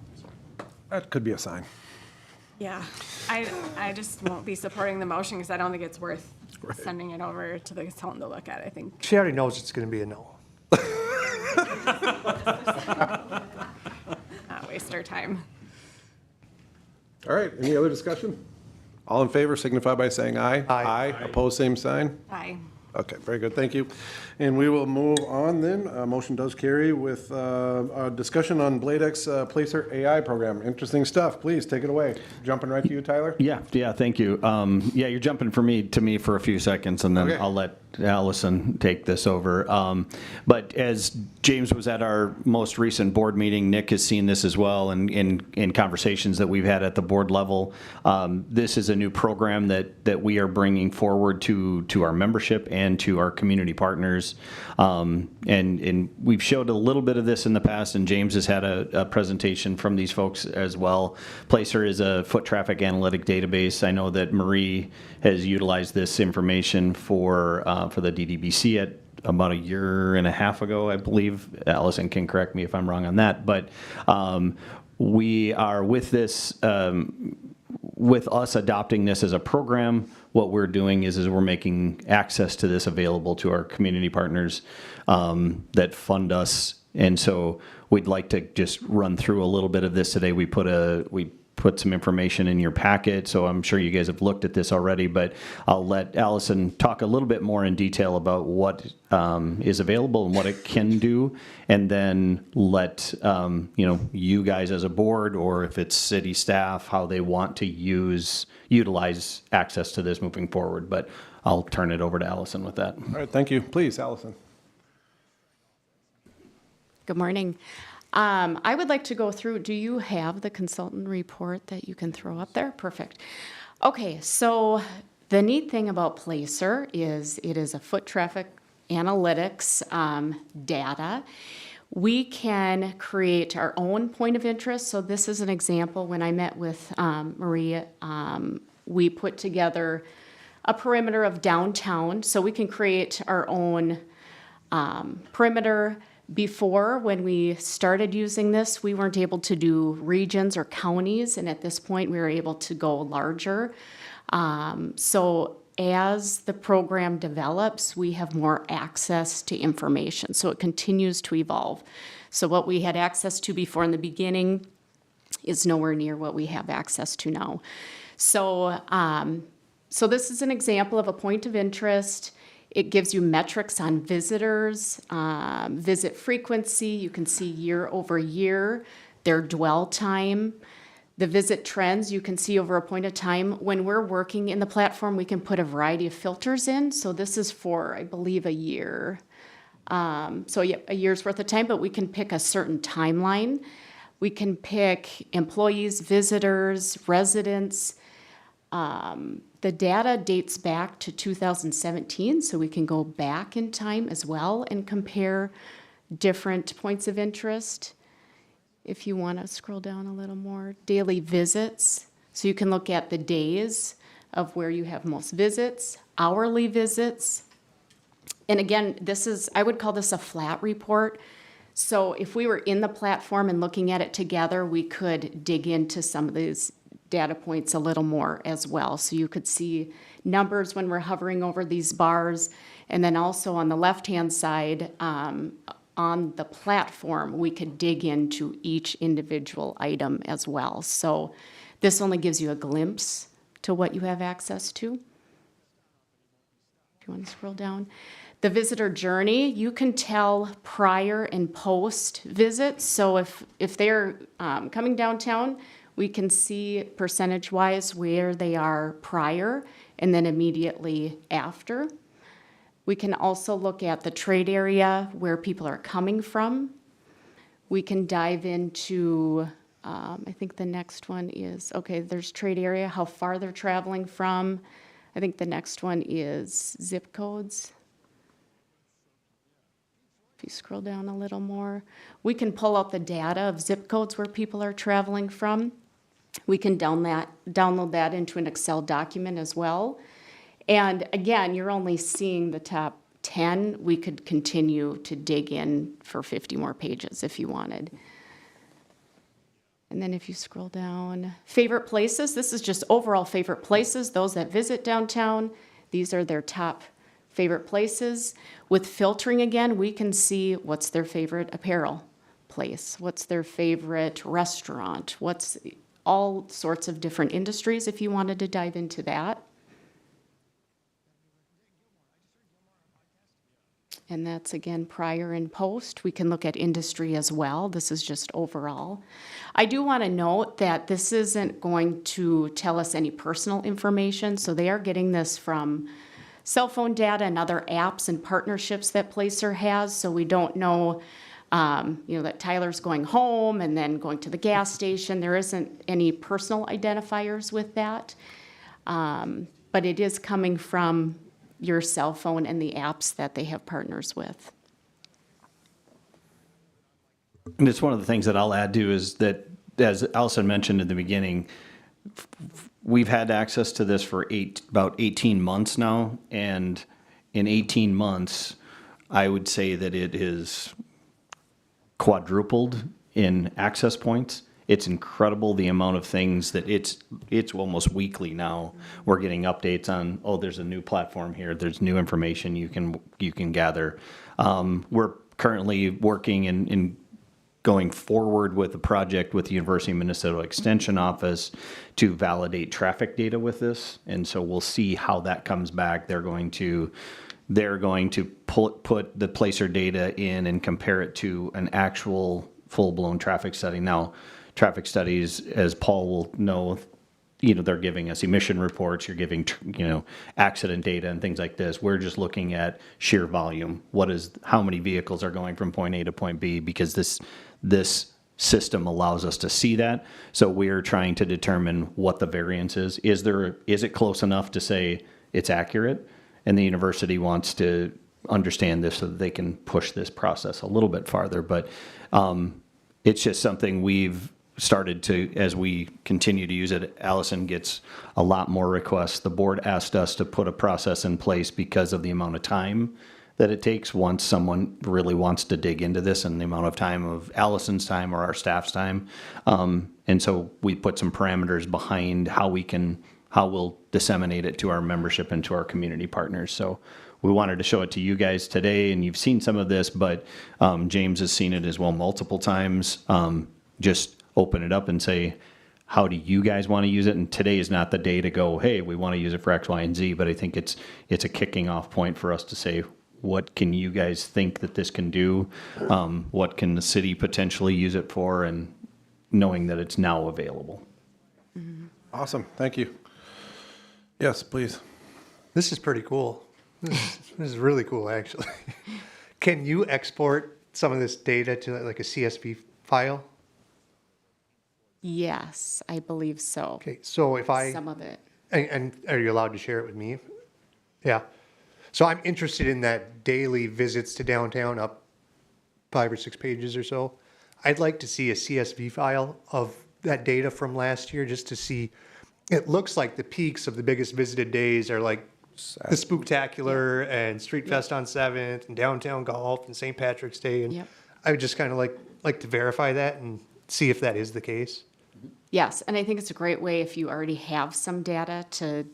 That could be a sign. Yeah, I just won't be supporting the motion because I don't think it's worth sending it over to the consultant to look at. I think. She already knows it's going to be a no. Not waste our time. All right, any other discussion? All in favor signify by saying aye. Aye. Opposed, same sign. Aye. Okay, very good, thank you. And we will move on then. Motion does carry with a discussion on BladeX Placer AI program. Interesting stuff. Please take it away. Jumping right to you, Tyler. Yeah, thank you. You're jumping to me for a few seconds, and then Okay. I'll let Allison take this over. But as James was at our most recent board meeting, Nick has seen this as well, and in conversations that we've had at the board level. This is a new program that we are bringing forward to our membership and to our community partners. And we've showed a little bit of this in the past, and James has had a presentation from these folks as well. Placer is a foot traffic analytic database. I know that Marie has utilized this information for the DDBC at about 1.5 years ago, I believe. Allison can correct me if I'm wrong on that. But we are with this. with us adopting this as a program, what we're doing is we're making access to this available to our community partners that fund us. And so we'd like to just run through a little bit of this today. We put some information in your packet, so I'm sure you guys have looked at this already, but I'll let Allison talk a little bit more in detail about what is available and what it can do, and then let you guys as a board, or if it's city staff, how they want to utilize access to this moving forward. But I'll turn it over to Allison with that. All right, thank you. Please, Allison. Good morning. I would like to go through, do you have the consultant report that you can throw up there? Perfect. Okay, so the neat thing about Placer is it is a foot traffic analytics data. We can create our own point of interest. So this is an example. When I met with Maria, we put together a perimeter of downtown. So we can create our own perimeter. Before, when we started using this, we weren't able to do regions or counties, and at this point, we were able to go larger. So as the program develops, we have more access to information, so it continues to evolve. So what we had access to before in the beginning is nowhere near what we have access to now. So, so this is an example of a point of interest. It gives you metrics on visitors, visit frequency. You can see year over year, their dwell time. The visit trends you can see over a point of time. When we're working in the platform, we can put a variety of filters in. So this is for, I believe, a year. So yeah, a year's worth of time, but we can pick a certain timeline. We can pick employees, visitors, residents. The data dates back to 2017, so we can go back in time as well and compare different points of interest. If you want to scroll down a little more, daily visits. So you can look at the days of where you have most visits, hourly visits. And again, I would call this a flat report. So if we were in the platform and looking at it together, we could dig into some of these data points a little more as well. So you could see numbers when we're hovering over these bars. And then also on the left-hand side, on the platform, we could dig into each individual item as well. So this only gives you a glimpse to what you have access to. If you want to scroll down. The visitor journey, you can tell prior and post visits. So if they're coming downtown, we can see percentage-wise where they are prior and then immediately after. We can also look at the trade area where people are coming from. We can dive into, I think the next one is, okay, there's trade area, how far they're traveling from. I think the next one is zip codes. If you scroll down a little more, we can pull out the data of zip codes where people are traveling from. We can download that into an Excel document as well. And again, you're only seeing the top 10. We could continue to dig in for 50 more pages if you wanted. And then if you scroll down, favorite places, this is just overall favorite places, those that visit downtown. These are their top favorite places. With filtering again, we can see what's their favorite apparel place, what's their favorite restaurant, what's all sorts of different industries if you wanted to dive into that. And that's again prior and post. We can look at industry as well. This is just overall. I do want to note that this isn't going to tell us any personal information. So they are getting this from cell phone data and other apps and partnerships that Placer has. So we don't know that Tyler's going home and then going to the gas station. There isn't any personal identifiers with that. But it is coming from your cell phone and the apps that they have partners with. And it's one of the things that I'll add to is that, as Allison mentioned in the beginning, we've had access to this for about 18 months now. And in 18 months, I would say that it is quadrupled in access points it's incredible the amount of things that it's almost weekly now. We're getting updates on, oh, there's a new platform here. There's new information you can gather. We're currently working in going forward with a project with the University of Minnesota Extension Office to validate traffic data with this. And so we'll see how that comes back. They're going to put the placer data in and compare it to an actual full-blown traffic study. Now, traffic studies, as Paul will know, they're giving us emission reports, you're giving, accident data and things like this. We're just looking at sheer volume. How many vehicles are going from point A to point B, because this system allows us to see that. So we're trying to determine what the variance is. Is it close enough to say it's accurate? And the university wants to understand this so that they can push this process a little bit farther. But it's just something we've started to, as we continue to use it, Allison gets a lot more requests. The board asked us to put a process in place because of the amount of time that it takes once someone really wants to dig into this, and the amount of time of Allison's time or our staff's time. And so we put some parameters behind how we'll disseminate it to our membership and to our community partners. So we wanted to show it to you guys today, and you've seen some of this, but James has seen it as well multiple times. Just open it up and say, how do you guys want to use it? And today is not the day to go, hey, we want to use it for X, Y, and Z, but I think it's a kicking off point for us to say, what can you guys think that this can do? What can the city potentially use it for? And knowing that it's now available. Awesome, thank you. Yes, please. This is pretty cool. This is really cool, actually. Can you export some of this data to like a CSV file? Yes, I believe so. Okay, so if Some of it. and are you allowed to share it with me? Yeah. So I'm interested in that daily visits to downtown, up 5 or 6 pages or so. I'd like to see a CSV file of that data from last year, just to see. It looks like the peaks of the biggest visited days are like the Spooktacular and Street Fest on 7th and Downtown Golf and St. Patrick's Day. And I would just kind of like to verify that and see if that is the case. Yes, and I think it's a great way if you already have some data to,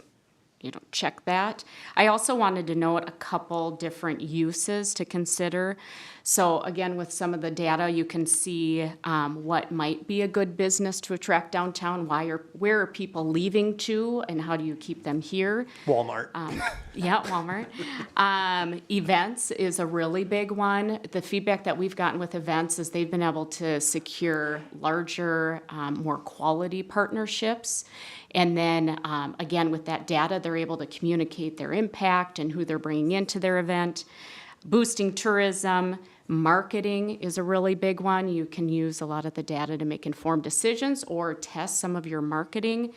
check that. I also wanted to note a couple different uses to consider. So again, with some of the data, you can see what might be a good business to attract downtown. Where are people leaving to, and how do you keep them here? Walmart. Walmart. Events is a really big one. The feedback that we've gotten with events is they've been able to secure larger, more quality partnerships. And then, again, with that data, they're able to communicate their impact and who they're bringing into their event. Boosting tourism. Marketing is a really big one. You can use a lot of the data to make informed decisions or test some of your marketing.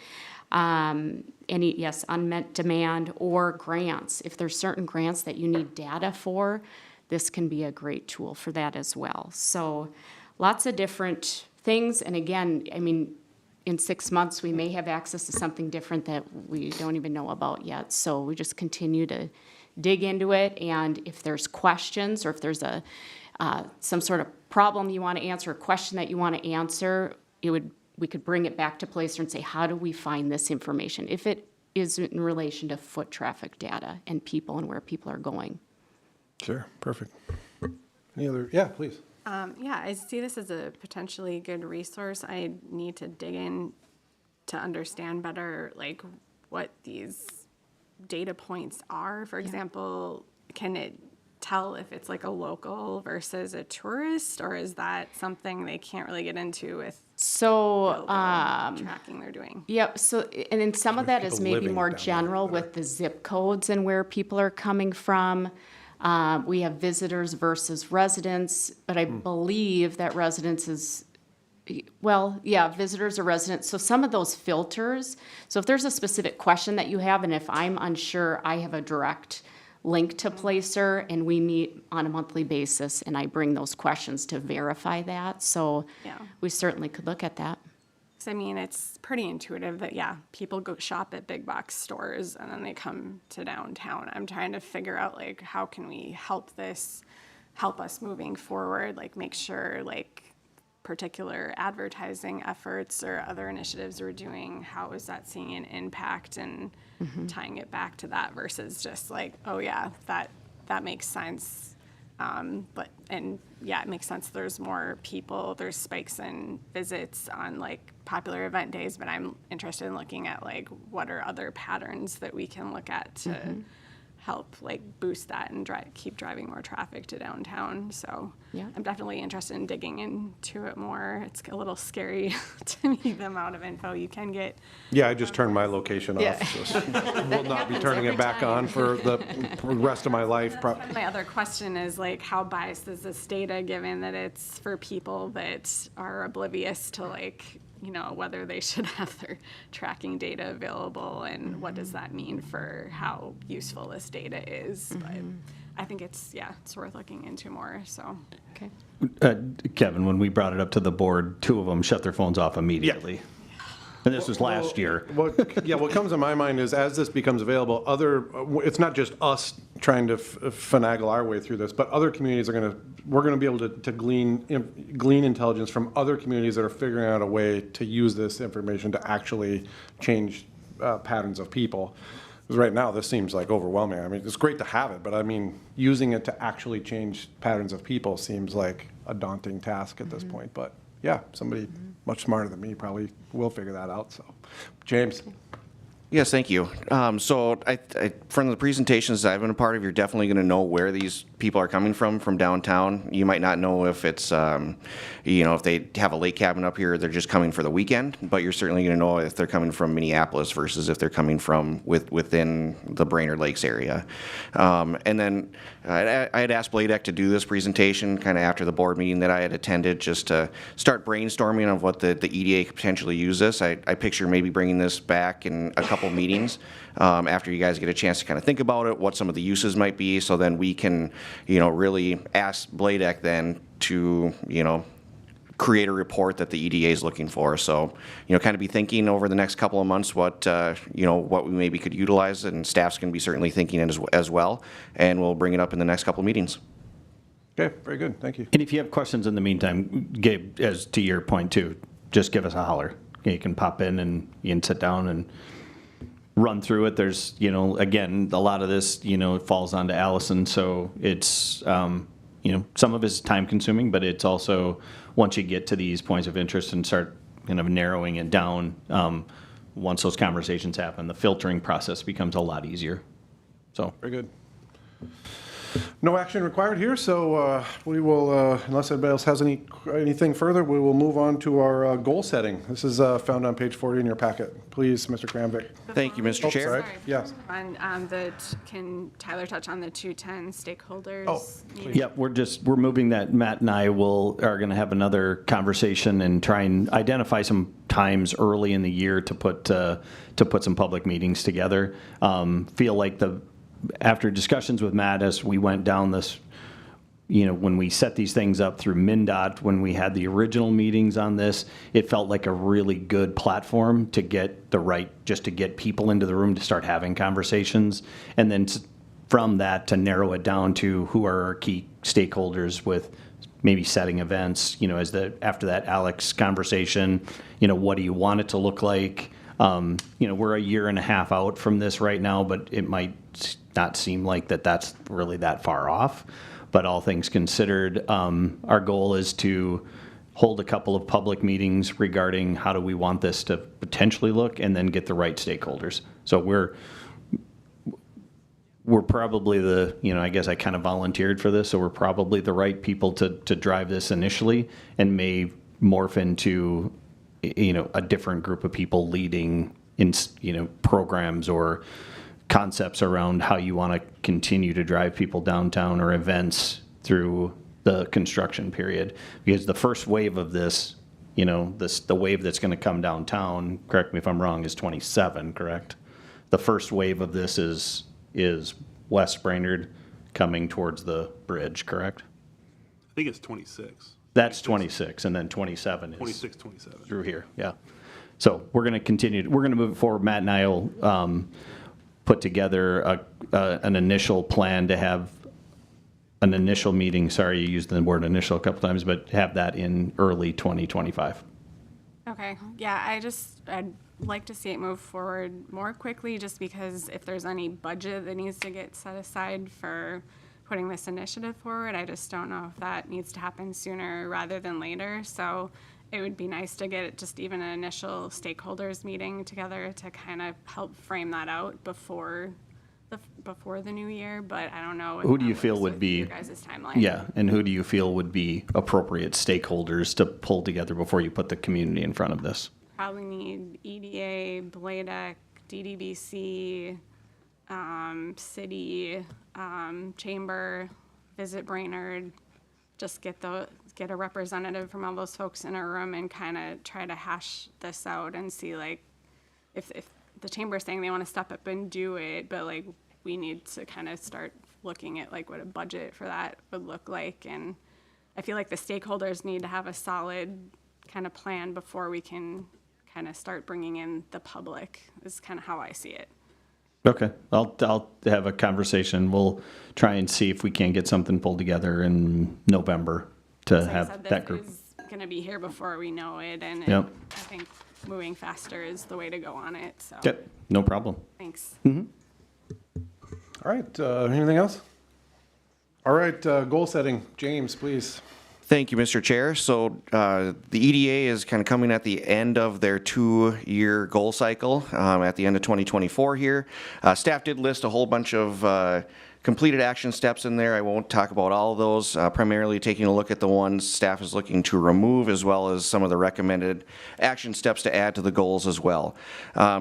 Unmet demand or grants. If there's certain grants that you need data for, this can be a great tool for that as well. So lots of different things. And again, in 6 months, we may have access to something different that we don't even know about yet. So we just continue to dig into it. And if there's questions, or if there's some sort of problem you want to answer, a question that you want to answer, we could bring it back to Placer and say, how do we find this information? If it is in relation to foot traffic data and people and where people are going. Sure, perfect. Any other? Yeah, please. I see this as a potentially good resource. I need to dig in to understand better, what these data points are. For example, can it tell if it's like a local versus a tourist, or is that something they can't really get into with tracking they're doing? Yep. So, and then some of that is people maybe living more down there general that with the zip codes and where people are coming from. We have visitors versus residents, but I believe that residents is, visitors or residents. So some of those filters, so if there's a specific question that you have, and if I'm unsure, I have a direct link to Placer, and we meet on a monthly basis, and I bring those questions to verify that. So we certainly could look at that. So, it's pretty intuitive that, people go shop at big box stores and then they come to downtown. I'm trying to figure out, how can we help us moving forward, make sure, particular advertising efforts or other initiatives we're doing, how is that seeing an impact, and tying it back to that versus just like, oh yeah, that makes sense. It makes sense. There's more people, there's spikes in visits on like popular event days, but I'm interested in looking at like what are other patterns that we can look at to help like boost that and keep driving more traffic to downtown. So Yeah. I'm definitely interested in digging into it more. It's a little scary to me, the amount of info you can get. Yeah, I just turned my location off. So will not be turning it back on for the rest of my life. My other question is like, how biased is this data, given that it's for people that are oblivious to like, you know, whether they should have their tracking data available, and what does that mean for how useful this data is? But I think it's worth looking into more, so. Okay. Kevin, when we brought it up to the board, 2 of them shut their phones off immediately. And this was last year. What comes to my mind is as this becomes available, it's not just us trying to finagle our way through this, but other communities we're going to be able to glean intelligence from other communities that are figuring out a way to use this information to actually change patterns of people. Because right now, this seems like overwhelming. I mean, it's great to have it, but I mean, using it to actually change patterns of people seems like a daunting task at this point. But yeah, somebody much smarter than me probably will figure that out. So, James. Yes, thank you. So from the presentations I've been a part of, you're definitely going to know where these people are coming from downtown. You might not know if it's, if they have a lake cabin up here, they're just coming for the weekend, but you're certainly going to know if they're coming from Minneapolis versus if they're coming from within the Brainerd Lakes area. And then I had asked Bladek to do this presentation kind of after the board meeting that I had attended, just to start brainstorming of what the EDA could potentially use this. I picture maybe bringing this back in a couple meetings after you guys get a chance to kind of think about it, what some of the uses might be, so then we can, really ask Bladek then to, create a report that the EDA is looking for. So, kind of be thinking over the next couple of months what we maybe could utilize, and staff's going to be certainly thinking as well, and we'll bring it up in the next couple of meetings. Okay, very good. Thank you. And if you have questions in the meantime, Gabe, as to your point too, just give us a holler. You can pop in and you can sit down and run through it. There's, again, a lot of this, falls onto Allison, so it's, some of it's time consuming, but it's also, once you get to these points of interest and start kind of narrowing it down, once those conversations happen, the filtering process becomes a lot easier. So. Very good. No action required here, so we will, unless anybody else has anything further, we will move on to our goal setting. This is found on page 40 in your packet. Please, Mr. Kramvik. Thank you, Mr. Chair. Sorry. Yes. Can Tyler touch on the 210 stakeholders? Oh, meeting? Yeah, we're moving that. Matt and I are going to have another conversation and try and identify some times early in the year to put some public meetings together. Feel like after discussions with Matt as we went down this, when we set these things up through MnDOT, when we had the original meetings on this, it felt like a really good platform to get just to get people into the room to start having conversations. And then from that to narrow it down to who are our key stakeholders with maybe setting events, after that Alex conversation, what do you want it to look like? We're a year and a half out from this right now, but it might not seem like that's really that far off. But all things considered, our goal is to hold a couple of public meetings regarding how do we want this to potentially look, and then get the right stakeholders. So we're probably I guess I kind of volunteered for this, so we're probably the right people to drive this initially, and may morph into a different group of people leading in, programs or concepts around how you want to continue to drive people downtown or events through the construction period. Because the first wave of this, the wave that's going to come downtown, correct me if I'm wrong, is 27, correct? The first wave of this is West Brainerd coming towards the bridge, correct? I think it's 26. That's 26, and then 27 is 26, 27. through here, yeah. So we're going to continue, we're going to move it forward. Matt and I will put together an initial plan to have an initial meeting, sorry, you used the word initial a couple times, but have that in early 2025. Okay, yeah, I'd like to see it move forward more quickly, just because if there's any budget that needs to get set aside for putting this initiative forward, I just don't know if that needs to happen sooner rather than later. So it would be nice to get just even an initial stakeholders meeting together to kind of help frame that out before the new year, but I don't know. Who do you feel would be, your guys' timeline? yeah, and who do you feel would be appropriate stakeholders to pull together before you put the community in front of this? Probably need EDA, BLADEC, DDBC, city, chamber, visit Brainerd, just get a representative from all those folks in a room and kind of try to hash this out and see, like, if the chamber's saying they want to step up and do it, but like we need to kind of start looking at like what a budget for that would look like. And I feel like the stakeholders need to have a solid kind of plan before we can kind of start bringing in the public, is kind of how I see it. Okay, I'll have a conversation. We'll try and see if we can get something pulled together in November to Like I have said, that this group. is going to be here before we know it, and Yep. I think moving faster is the way to go on it. So Yep, no problem. thanks. All right, anything else? All right, goal setting. James, please. Thank you, Mr. Chair. So the EDA is kind of coming at the end of their 2-year goal cycle at the end of 2024 here. Staff did list a whole bunch of completed action steps in there. I won't talk about all of those, primarily taking a look at the ones staff is looking to remove, as well as some of the recommended action steps to add to the goals as well.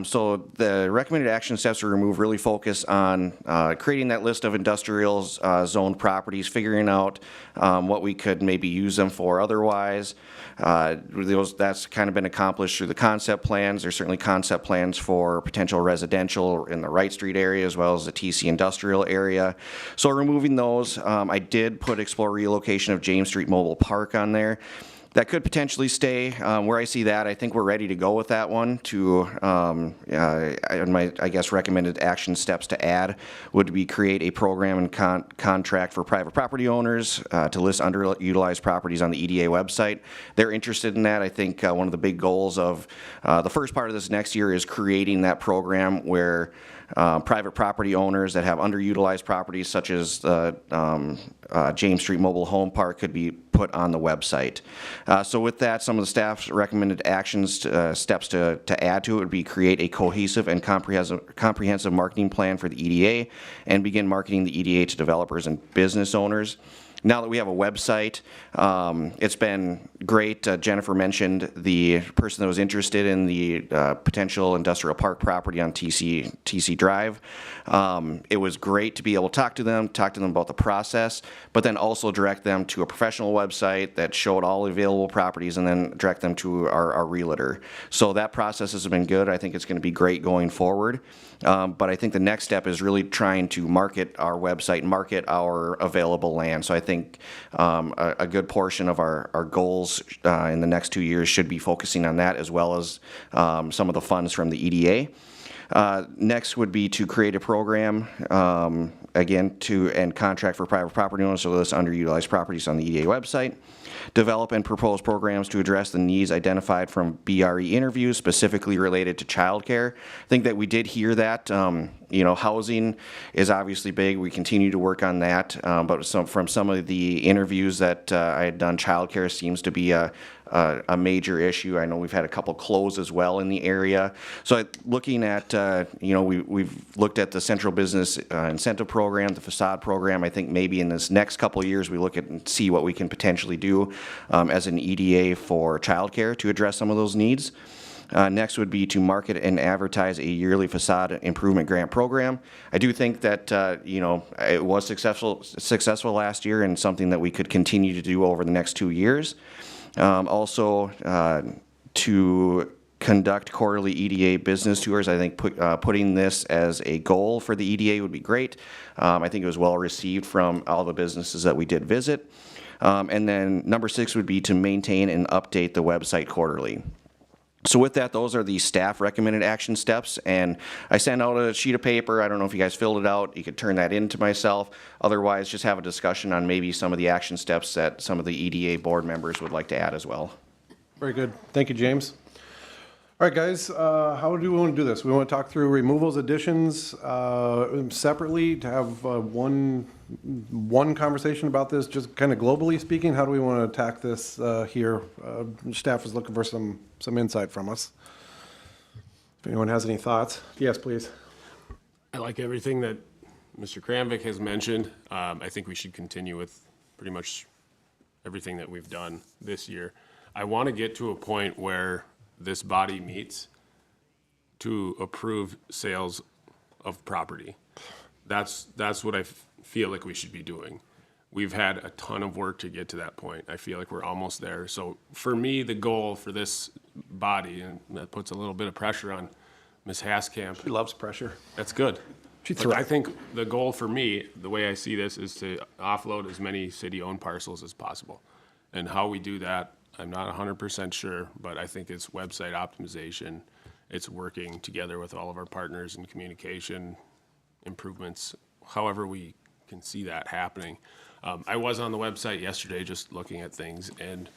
So the recommended action steps to remove really focus on creating that list of industrial zoned properties, figuring out what we could maybe use them for otherwise. That's kind of been accomplished through the concept plans. There's certainly concept plans for potential residential in the Wright Street area, as well as the TC industrial area. So removing those, I did explore relocation of James Street Mobile Park on there. That could potentially stay. Where I see that, I think we're ready to go with that one. I guess recommended action steps to add would be create a program and contract for private property owners to list underutilized properties on the EDA website. They're interested in that. I think one of the big goals of the first part of this next year is creating that program where private property owners that have underutilized properties, such as the James Street Mobile Home Park, could be put on the website. So with that, some of the staff's recommended actions, steps to add to it would be create a cohesive and comprehensive marketing plan for the EDA and begin marketing the EDA to developers and business owners. Now that we have a website, it's been great. Jennifer mentioned the person that was interested in the potential industrial park property on TC Drive. It was great to be able to talk to them about the process, but then also direct them to a professional website that showed all the available properties, and then direct them to our realtor. So that process has been good. I think it's going to be great going forward. But I think the next step is really trying to market our website, market our available land. So I think a good portion of our goals in the next 2 years should be focusing on that, as well as some of the funds from the EDA. Next would be to create a program, again, and contract for private property owners to list underutilized properties on the EDA website. Develop and propose programs to address the needs identified from BRE interviews, specifically related to childcare. I think that we did hear that. Housing is obviously big. We continue to work on that. But from some of the interviews that I had done, childcare seems to be a major issue. I know we've had a couple close as well in the area. So looking at, we've looked at the Central Business Incentive Program, the facade program. I think maybe in this next couple of years we look at and see what we can potentially do as an EDA for childcare to address some of those needs. Next would be to market and advertise a yearly facade improvement grant program. I do think that it was successful last year, and something that we could continue to do over the next 2 years. Also, to conduct quarterly EDA business tours. I think putting this as a goal for the EDA would be great. I think it was well received from all the businesses that we did visit. And then number 6 would be to maintain and update the website quarterly. So with that, those are the staff recommended action steps, and I sent out a sheet of paper. I don't know if you guys filled it out. You could turn that in to myself. Otherwise, just have a discussion on maybe some of the action steps that some of the EDA board members would like to add as well. Very good. Thank you, James. All right, guys, how do we want to do this? We want to talk through removals, additions separately, to have one conversation about this, just kind of globally speaking. How do we want to attack this here? Staff is looking for some insight from us. If anyone has any thoughts, yes, please. I like everything that Mr. Kramvik has mentioned. I think we should continue with pretty much everything that we've done this year. I want to get to a point where this body meets to approve sales of property. That's what I feel like we should be doing. We've had a ton of work to get to that point. I feel like we're almost there. So for me, the goal for this body, and that puts a little bit of pressure on Ms. Haskamp. She loves pressure. That's good. She's But I think the goal for me, the way I see this, is to offload as many city-owned parcels as possible. And how we do that, I'm not 100% sure, but I think it's website optimization. It's working together with all of our partners in communication improvements, however we can see that happening. I was on the website yesterday just looking at things, and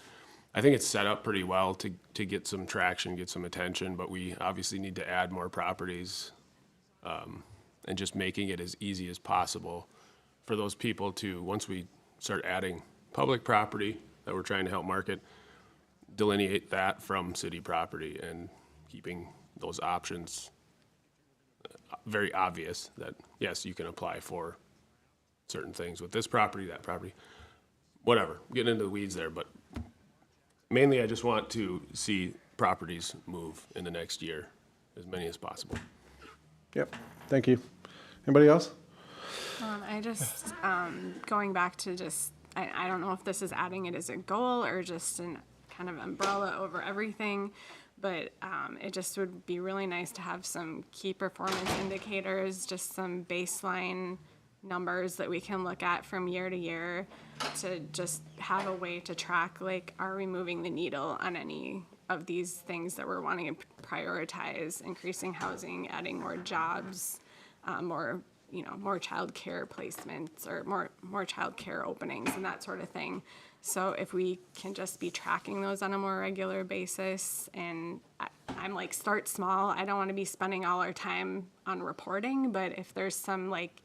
I think it's set up pretty well to get some traction, get some attention, but we obviously need to add more properties, and just making it as easy as possible for those people to, once we start adding public property that we're trying to help market, delineate that from city property and keeping those options very obvious that, yes, you can apply for certain things with this property, that property, whatever. Getting into the weeds there, but mainly I just want to see properties move in the next year, as many as possible. Yep, thank you. Anybody else? I just, going back to just, I don't know if this is adding it as a goal or just an kind of umbrella over everything, but it just would be really nice to have some key performance indicators, just some baseline numbers that we can look at from year to year to just have a way to track, like, are we moving the needle on any of these things that we're wanting to prioritize, increasing housing, adding more jobs, more child care placements or more child care openings and that sort of thing. So if we can just be tracking those on a more regular basis, and I'm like, start small. I don't want to be spending all our time on reporting, but if there's some like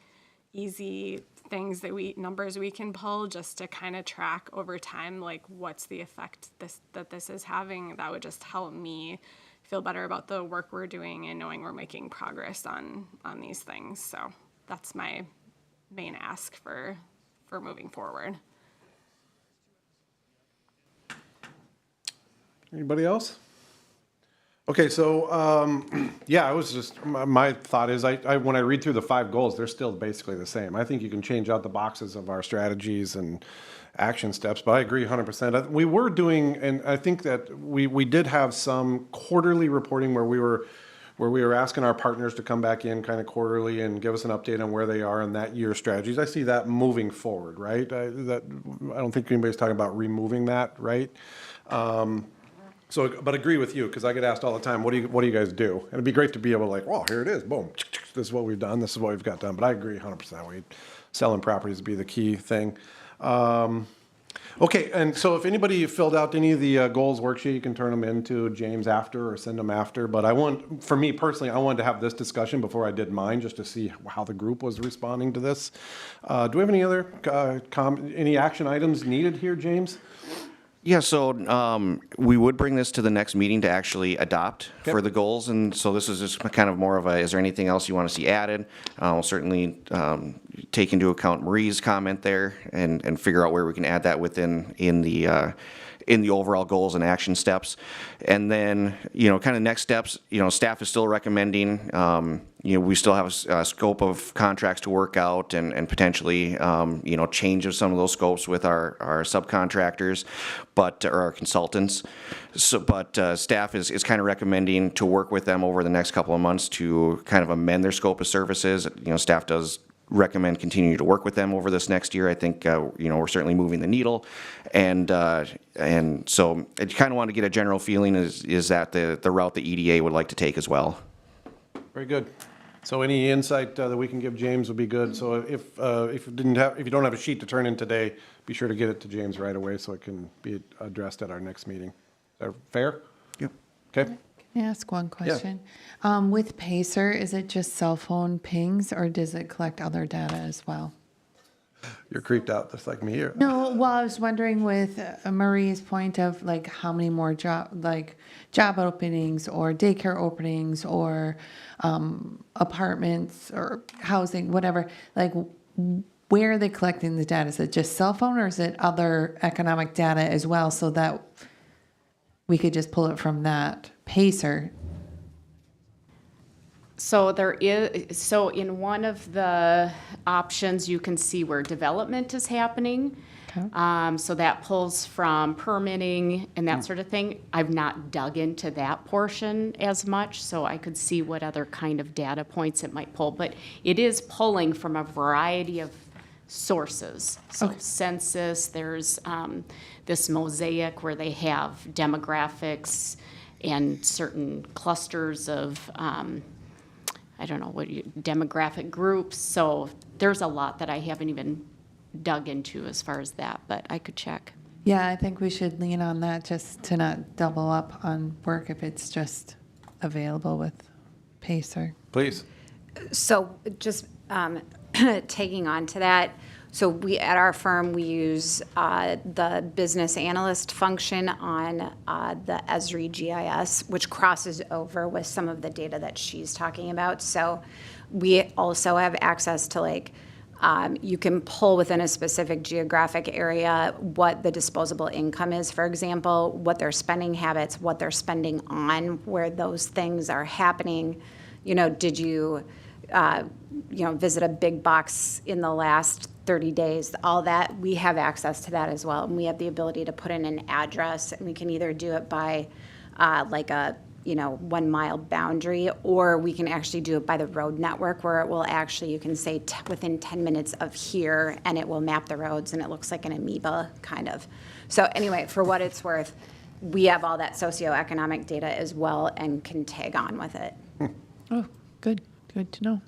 easy things numbers we can pull just to kind of track over time, like what's the effect that this is having, that would just help me feel better about the work we're doing and knowing we're making progress on these things. So that's my main ask for moving forward. Anybody else? Okay, so, yeah, I was just, my thought is, when I read through the 5 goals, they're still basically the same. I think you can change out the boxes of our strategies and action steps, but I agree 100%. We were doing, and I think that we did have some quarterly reporting where we were asking our partners to come back in kind of quarterly and give us an update on where they are in that year's strategies. I see that moving forward, right? I don't think anybody's talking about removing that, right? So, but agree with you, because I get asked all the time, what do you guys do? And it'd be great to be able to like, well, here it is, boom, this is what we've done, this is what we've got done. But I agree 100%. Selling properties would be the key thing. Okay, and so if anybody filled out any of the goals worksheet, you can turn them into James after or send them after. But for me personally, I wanted to have this discussion before I did mine, just to see how the group was responding to this. Do we have any other any action items needed here, James? Yeah, so we would bring this to the next meeting to actually adopt for the goals, and so this is just kind of more of a, is there anything else you want to see added? We'll certainly take into account Marie's comment there and figure out where we can add that in the overall goals and action steps. And then, kind of next steps, staff is still recommending, we still have a scope of contracts to work out and potentially, change of some of those scopes with our subcontractors, or our consultants. So, but staff is kind of recommending to work with them over the next couple of months to kind of amend their scope of services. Staff does recommend continuing to work with them over this next year. I think, we're certainly moving the needle. And so I kind of want to get a general feeling is that the route the EDA would like to take as well. Very good. So any insight that we can give James would be good. So if you don't have a sheet to turn in today, be sure to get it to James right away so it can be addressed at our next meeting. Is that fair? Yep. Okay. Can I ask one question? With Pacer, is it just cell phone pings or does it collect other data as well? You're creeped out just like me here. No, well, I was wondering with Marie's point of like how many more job openings or daycare openings or apartments or housing, whatever, like where are they collecting the data? Is it just cell phone or is it other economic data as well so that we could just pull it from that Pacer? So in one of the options, you can see where development is happening. Okay. So that pulls from permitting and that sort of thing. I've not dug into that portion as much, so I could see what other kind of data points it might pull. But it is pulling from a variety of sources. So Okay. census, there's this mosaic where they have demographics and certain clusters of demographic groups. So there's a lot that I haven't even dug into as far as that, but I could check. Yeah, I think we should lean on that just to not double up on work if it's just available with Pacer. Please. So just taking on to that, so we, at our firm, we use the business analyst function on the Esri GIS, which crosses over with some of the data that she's talking about. So we also have access to you can pull within a specific geographic area what the disposable income is, for example, what their spending habits, what they're spending on, where those things are happening. Did you visit a big box in the last 30 days, all that, we have access to that as well. And we have the ability to put in an address, and we can either do it by a 1 mile boundary, or we can actually do it by the road network where it will actually, you can say within 10 minutes of here, and it will map the roads, and it looks like an amoeba kind of. So anyway, for what it's worth, we have all that socioeconomic data as well and can tag on with it. Oh, good to know.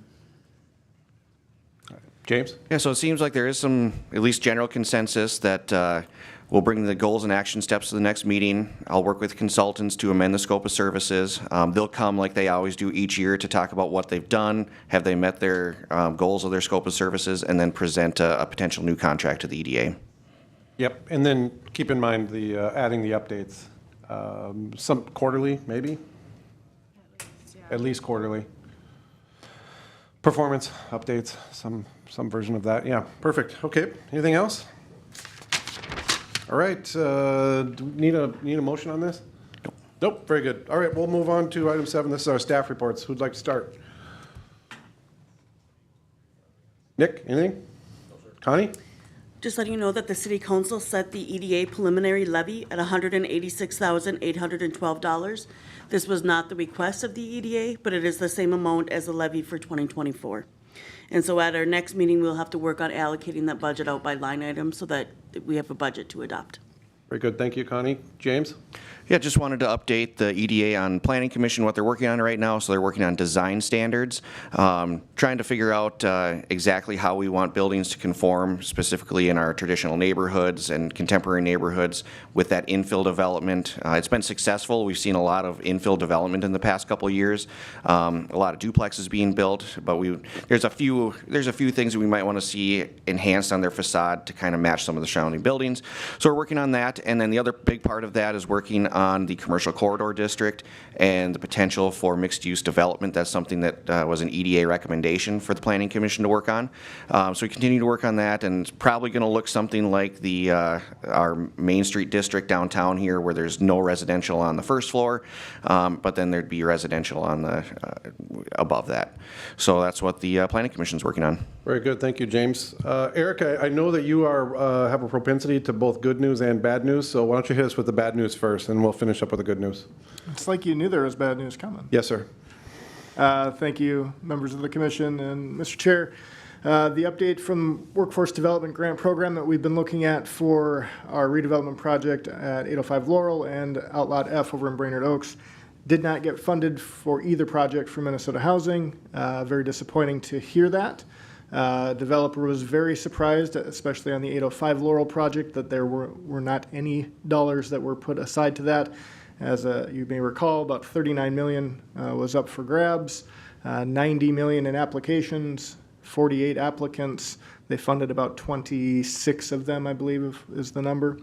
James? Yeah, so it seems like there is some, at least general consensus that we'll bring the goals and action steps to the next meeting. I'll work with consultants to amend the scope of services. They'll come like they always do each year to talk about what they've done, have they met their goals of their scope of services, and then present a potential new contract to the EDA. Yep, and then keep in mind the adding the updates. Some quarterly, maybe? At least quarterly. Performance updates, some version of that. Yeah, perfect. Okay, anything else? All right, do we need a motion on this? Nope, very good. All right, we'll move on to item 7. This is our staff reports. Who'd like to start? Nick, anything? No, sir. Connie? Just letting you know that the city council set the EDA preliminary levy at $186,812. This was not the request of the EDA, but it is the same amount as the levy for 2024. And so at our next meeting, we'll have to work on allocating that budget out by line item so that we have a budget to adopt. Very good. Thank you, Connie. James? Yeah, just wanted to update the EDA on Planning Commission, what they're working on right now. So they're working on design standards, trying to figure out exactly how we want buildings to conform, specifically in our traditional neighborhoods and contemporary neighborhoods with that infill development. It's been successful. We've seen a lot of infill development in the past couple of years, a lot of duplexes being built, but there's a few things that we might want to see enhanced on their facade to kind of match some of the surrounding buildings. So we're working on that, and then the other big part of that is working on the commercial corridor district and the potential for mixed-use development. That's something that was an EDA recommendation for the Planning Commission to work on. So we continue to work on that, and it's probably going to look something like our Main Street district downtown here, where there's no residential on the first floor, but then there'd be residential on the above that. So that's what the Planning Commission's working on. Very good. Thank you, James. Eric, I know that you have a propensity to both good news and bad news, so why don't you hit us with the bad news first, and we'll finish up with the good news. It's like you knew there was bad news coming. Yes, sir. Thank you, members of the commission and Mr. Chair. The update from Workforce Development Grant Program that we've been looking at for our redevelopment project at 805 Laurel and Outlot F over in Brainerd Oaks did not get funded for either project from Minnesota Housing. Very disappointing to hear that. Developer was very surprised, especially on the 805 Laurel project, that there were not any dollars that were put aside to that. As you may recall, about 39 million was up for grabs, 90 million in applications, 48 applicants. They funded about 26 of them, I believe is the number.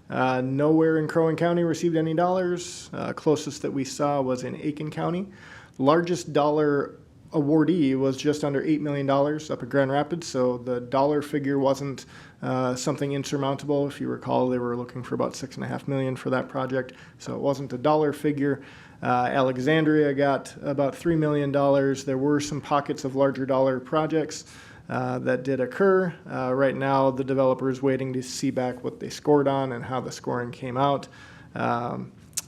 Nowhere in Crow Wing County received any dollars. Closest that we saw was in Aiken County. Largest dollar awardee was just under $8 million up at Grand Rapids, so the dollar figure wasn't something insurmountable. If you recall, they were looking for about $6.5 million for that project, so it wasn't a dollar figure. Alexandria got about $3 million. There were some pockets of larger dollar projects that did occur. Right now, the developer is waiting to see back what they scored on and how the scoring came out.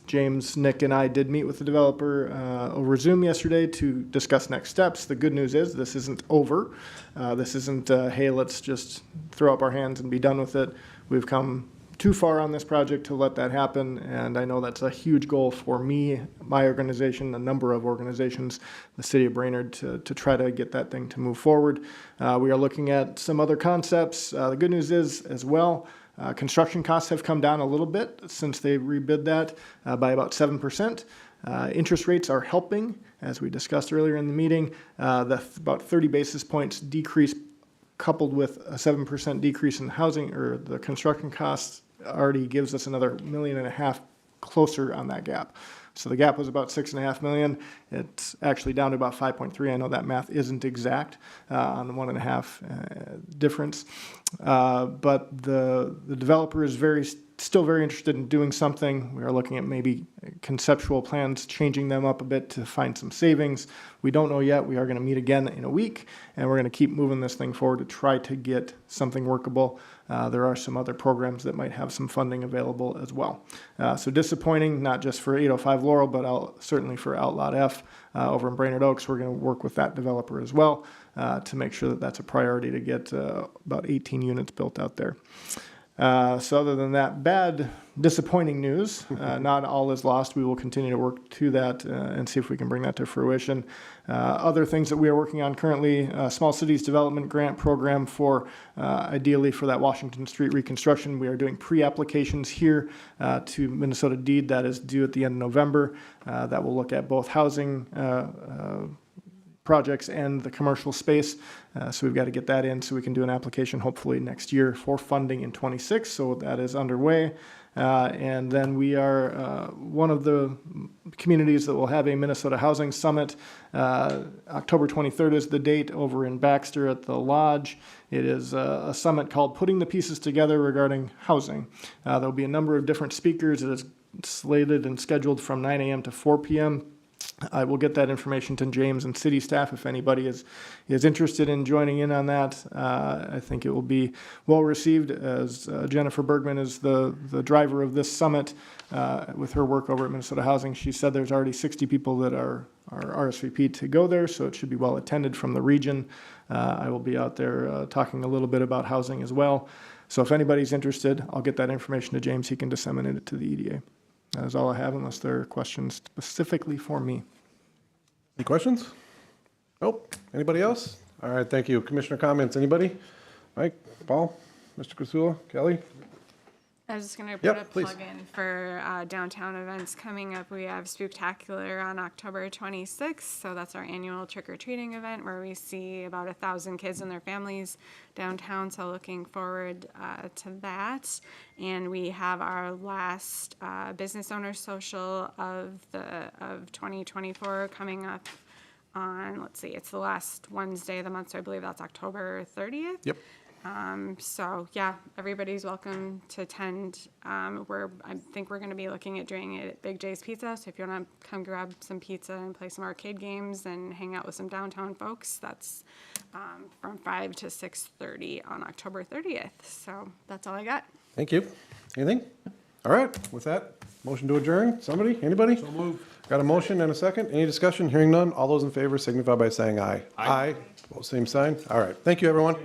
James, Nick, and I did meet with the developer over Zoom yesterday to discuss next steps. The good news is this isn't over. This isn't, hey, let's just throw up our hands and be done with it. We've come too far on this project to let that happen, and I know that's a huge goal for me, my organization, a number of organizations, the city of Brainerd, to try to get that thing to move forward. We are looking at some other concepts. The good news is, as well, construction costs have come down a little bit since they rebid that by about 7%. Interest rates are helping, as we discussed earlier in the meeting. About 30 basis points decrease coupled with a 7% decrease in housing or the construction costs already gives us another $1.5 million closer on that gap. So the gap was about $6.5 million. It's actually down to about 5.3. I know that math isn't exact on the 1.5 difference, but the developer is still very interested in doing something. We are looking at maybe conceptual plans, changing them up a bit to find some savings. We don't know yet. We are going to meet again in a week, and we're going to keep moving this thing forward to try to get something workable. There are some other programs that might have some funding available as well. So disappointing, not just for 805 Laurel, but certainly for Outlot F over in Brainerd Oaks. We're going to work with that developer as well to make sure that that's a priority to get about 18 units built out there. So other than that, disappointing news. Not all is lost. We will continue to work to that and see if we can bring that to fruition. Other things that we are working on currently, Small Cities Development Grant Program for, ideally for that Washington Street reconstruction. We are doing pre-applications here to Minnesota DEED. That is due at the end of November. That will look at both housing projects and the commercial space. So we've got to get that in so we can do an application hopefully next year for funding in 26. So that is underway. And then we are one of the communities that will have a Minnesota Housing Summit. October 23rd is the date over in Baxter at the Lodge. It is a summit called Putting the Pieces Together Regarding Housing. There will be a number of different speakers. It is slated and scheduled from 9 a.m. to 4 p.m. I will get that information to James and city staff if anybody is interested in joining in on that. I think it will be well received, as Jennifer Bergman is the driver of this summit with her work over at Minnesota Housing. She said there's already 60 people that are RSVP to go there, so it should be well attended from the region. I will be out there talking a little bit about housing as well. So if anybody's interested, I'll get that information to James. He can disseminate it to the EDA. That is all I have, unless there are questions specifically for me. Any questions? Nope. Anybody else? All right, thank you. Commissioner comments, anybody? Mike, Paul, Mr. Kusula, Kelly? I was just going to put a plug in for downtown events coming up. We have Spooktacular on October 26th. So that's our annual trick-or-treating event where we see about 1,000 kids and their families downtown. So looking forward to that. And we have our last business owner social of 2024 coming up on, let's see, it's the last Wednesday of the month. So I believe that's October 30th. Yep. So yeah, everybody's welcome to attend. I think we're going to be looking at doing it at Big J's Pizza. So if you want to come grab some pizza and play some arcade games and hang out with some downtown folks, that's from 5 to 6:30 on October 30th. So that's all I got. Thank you. Anything? All right, with that, Motion to adjourn? Somebody? Anybody? So moved. Got a motion and a second? Any discussion? Hearing none. All those in favor signify by saying aye. Aye. Well, same sign. All right. Thank you, everyone.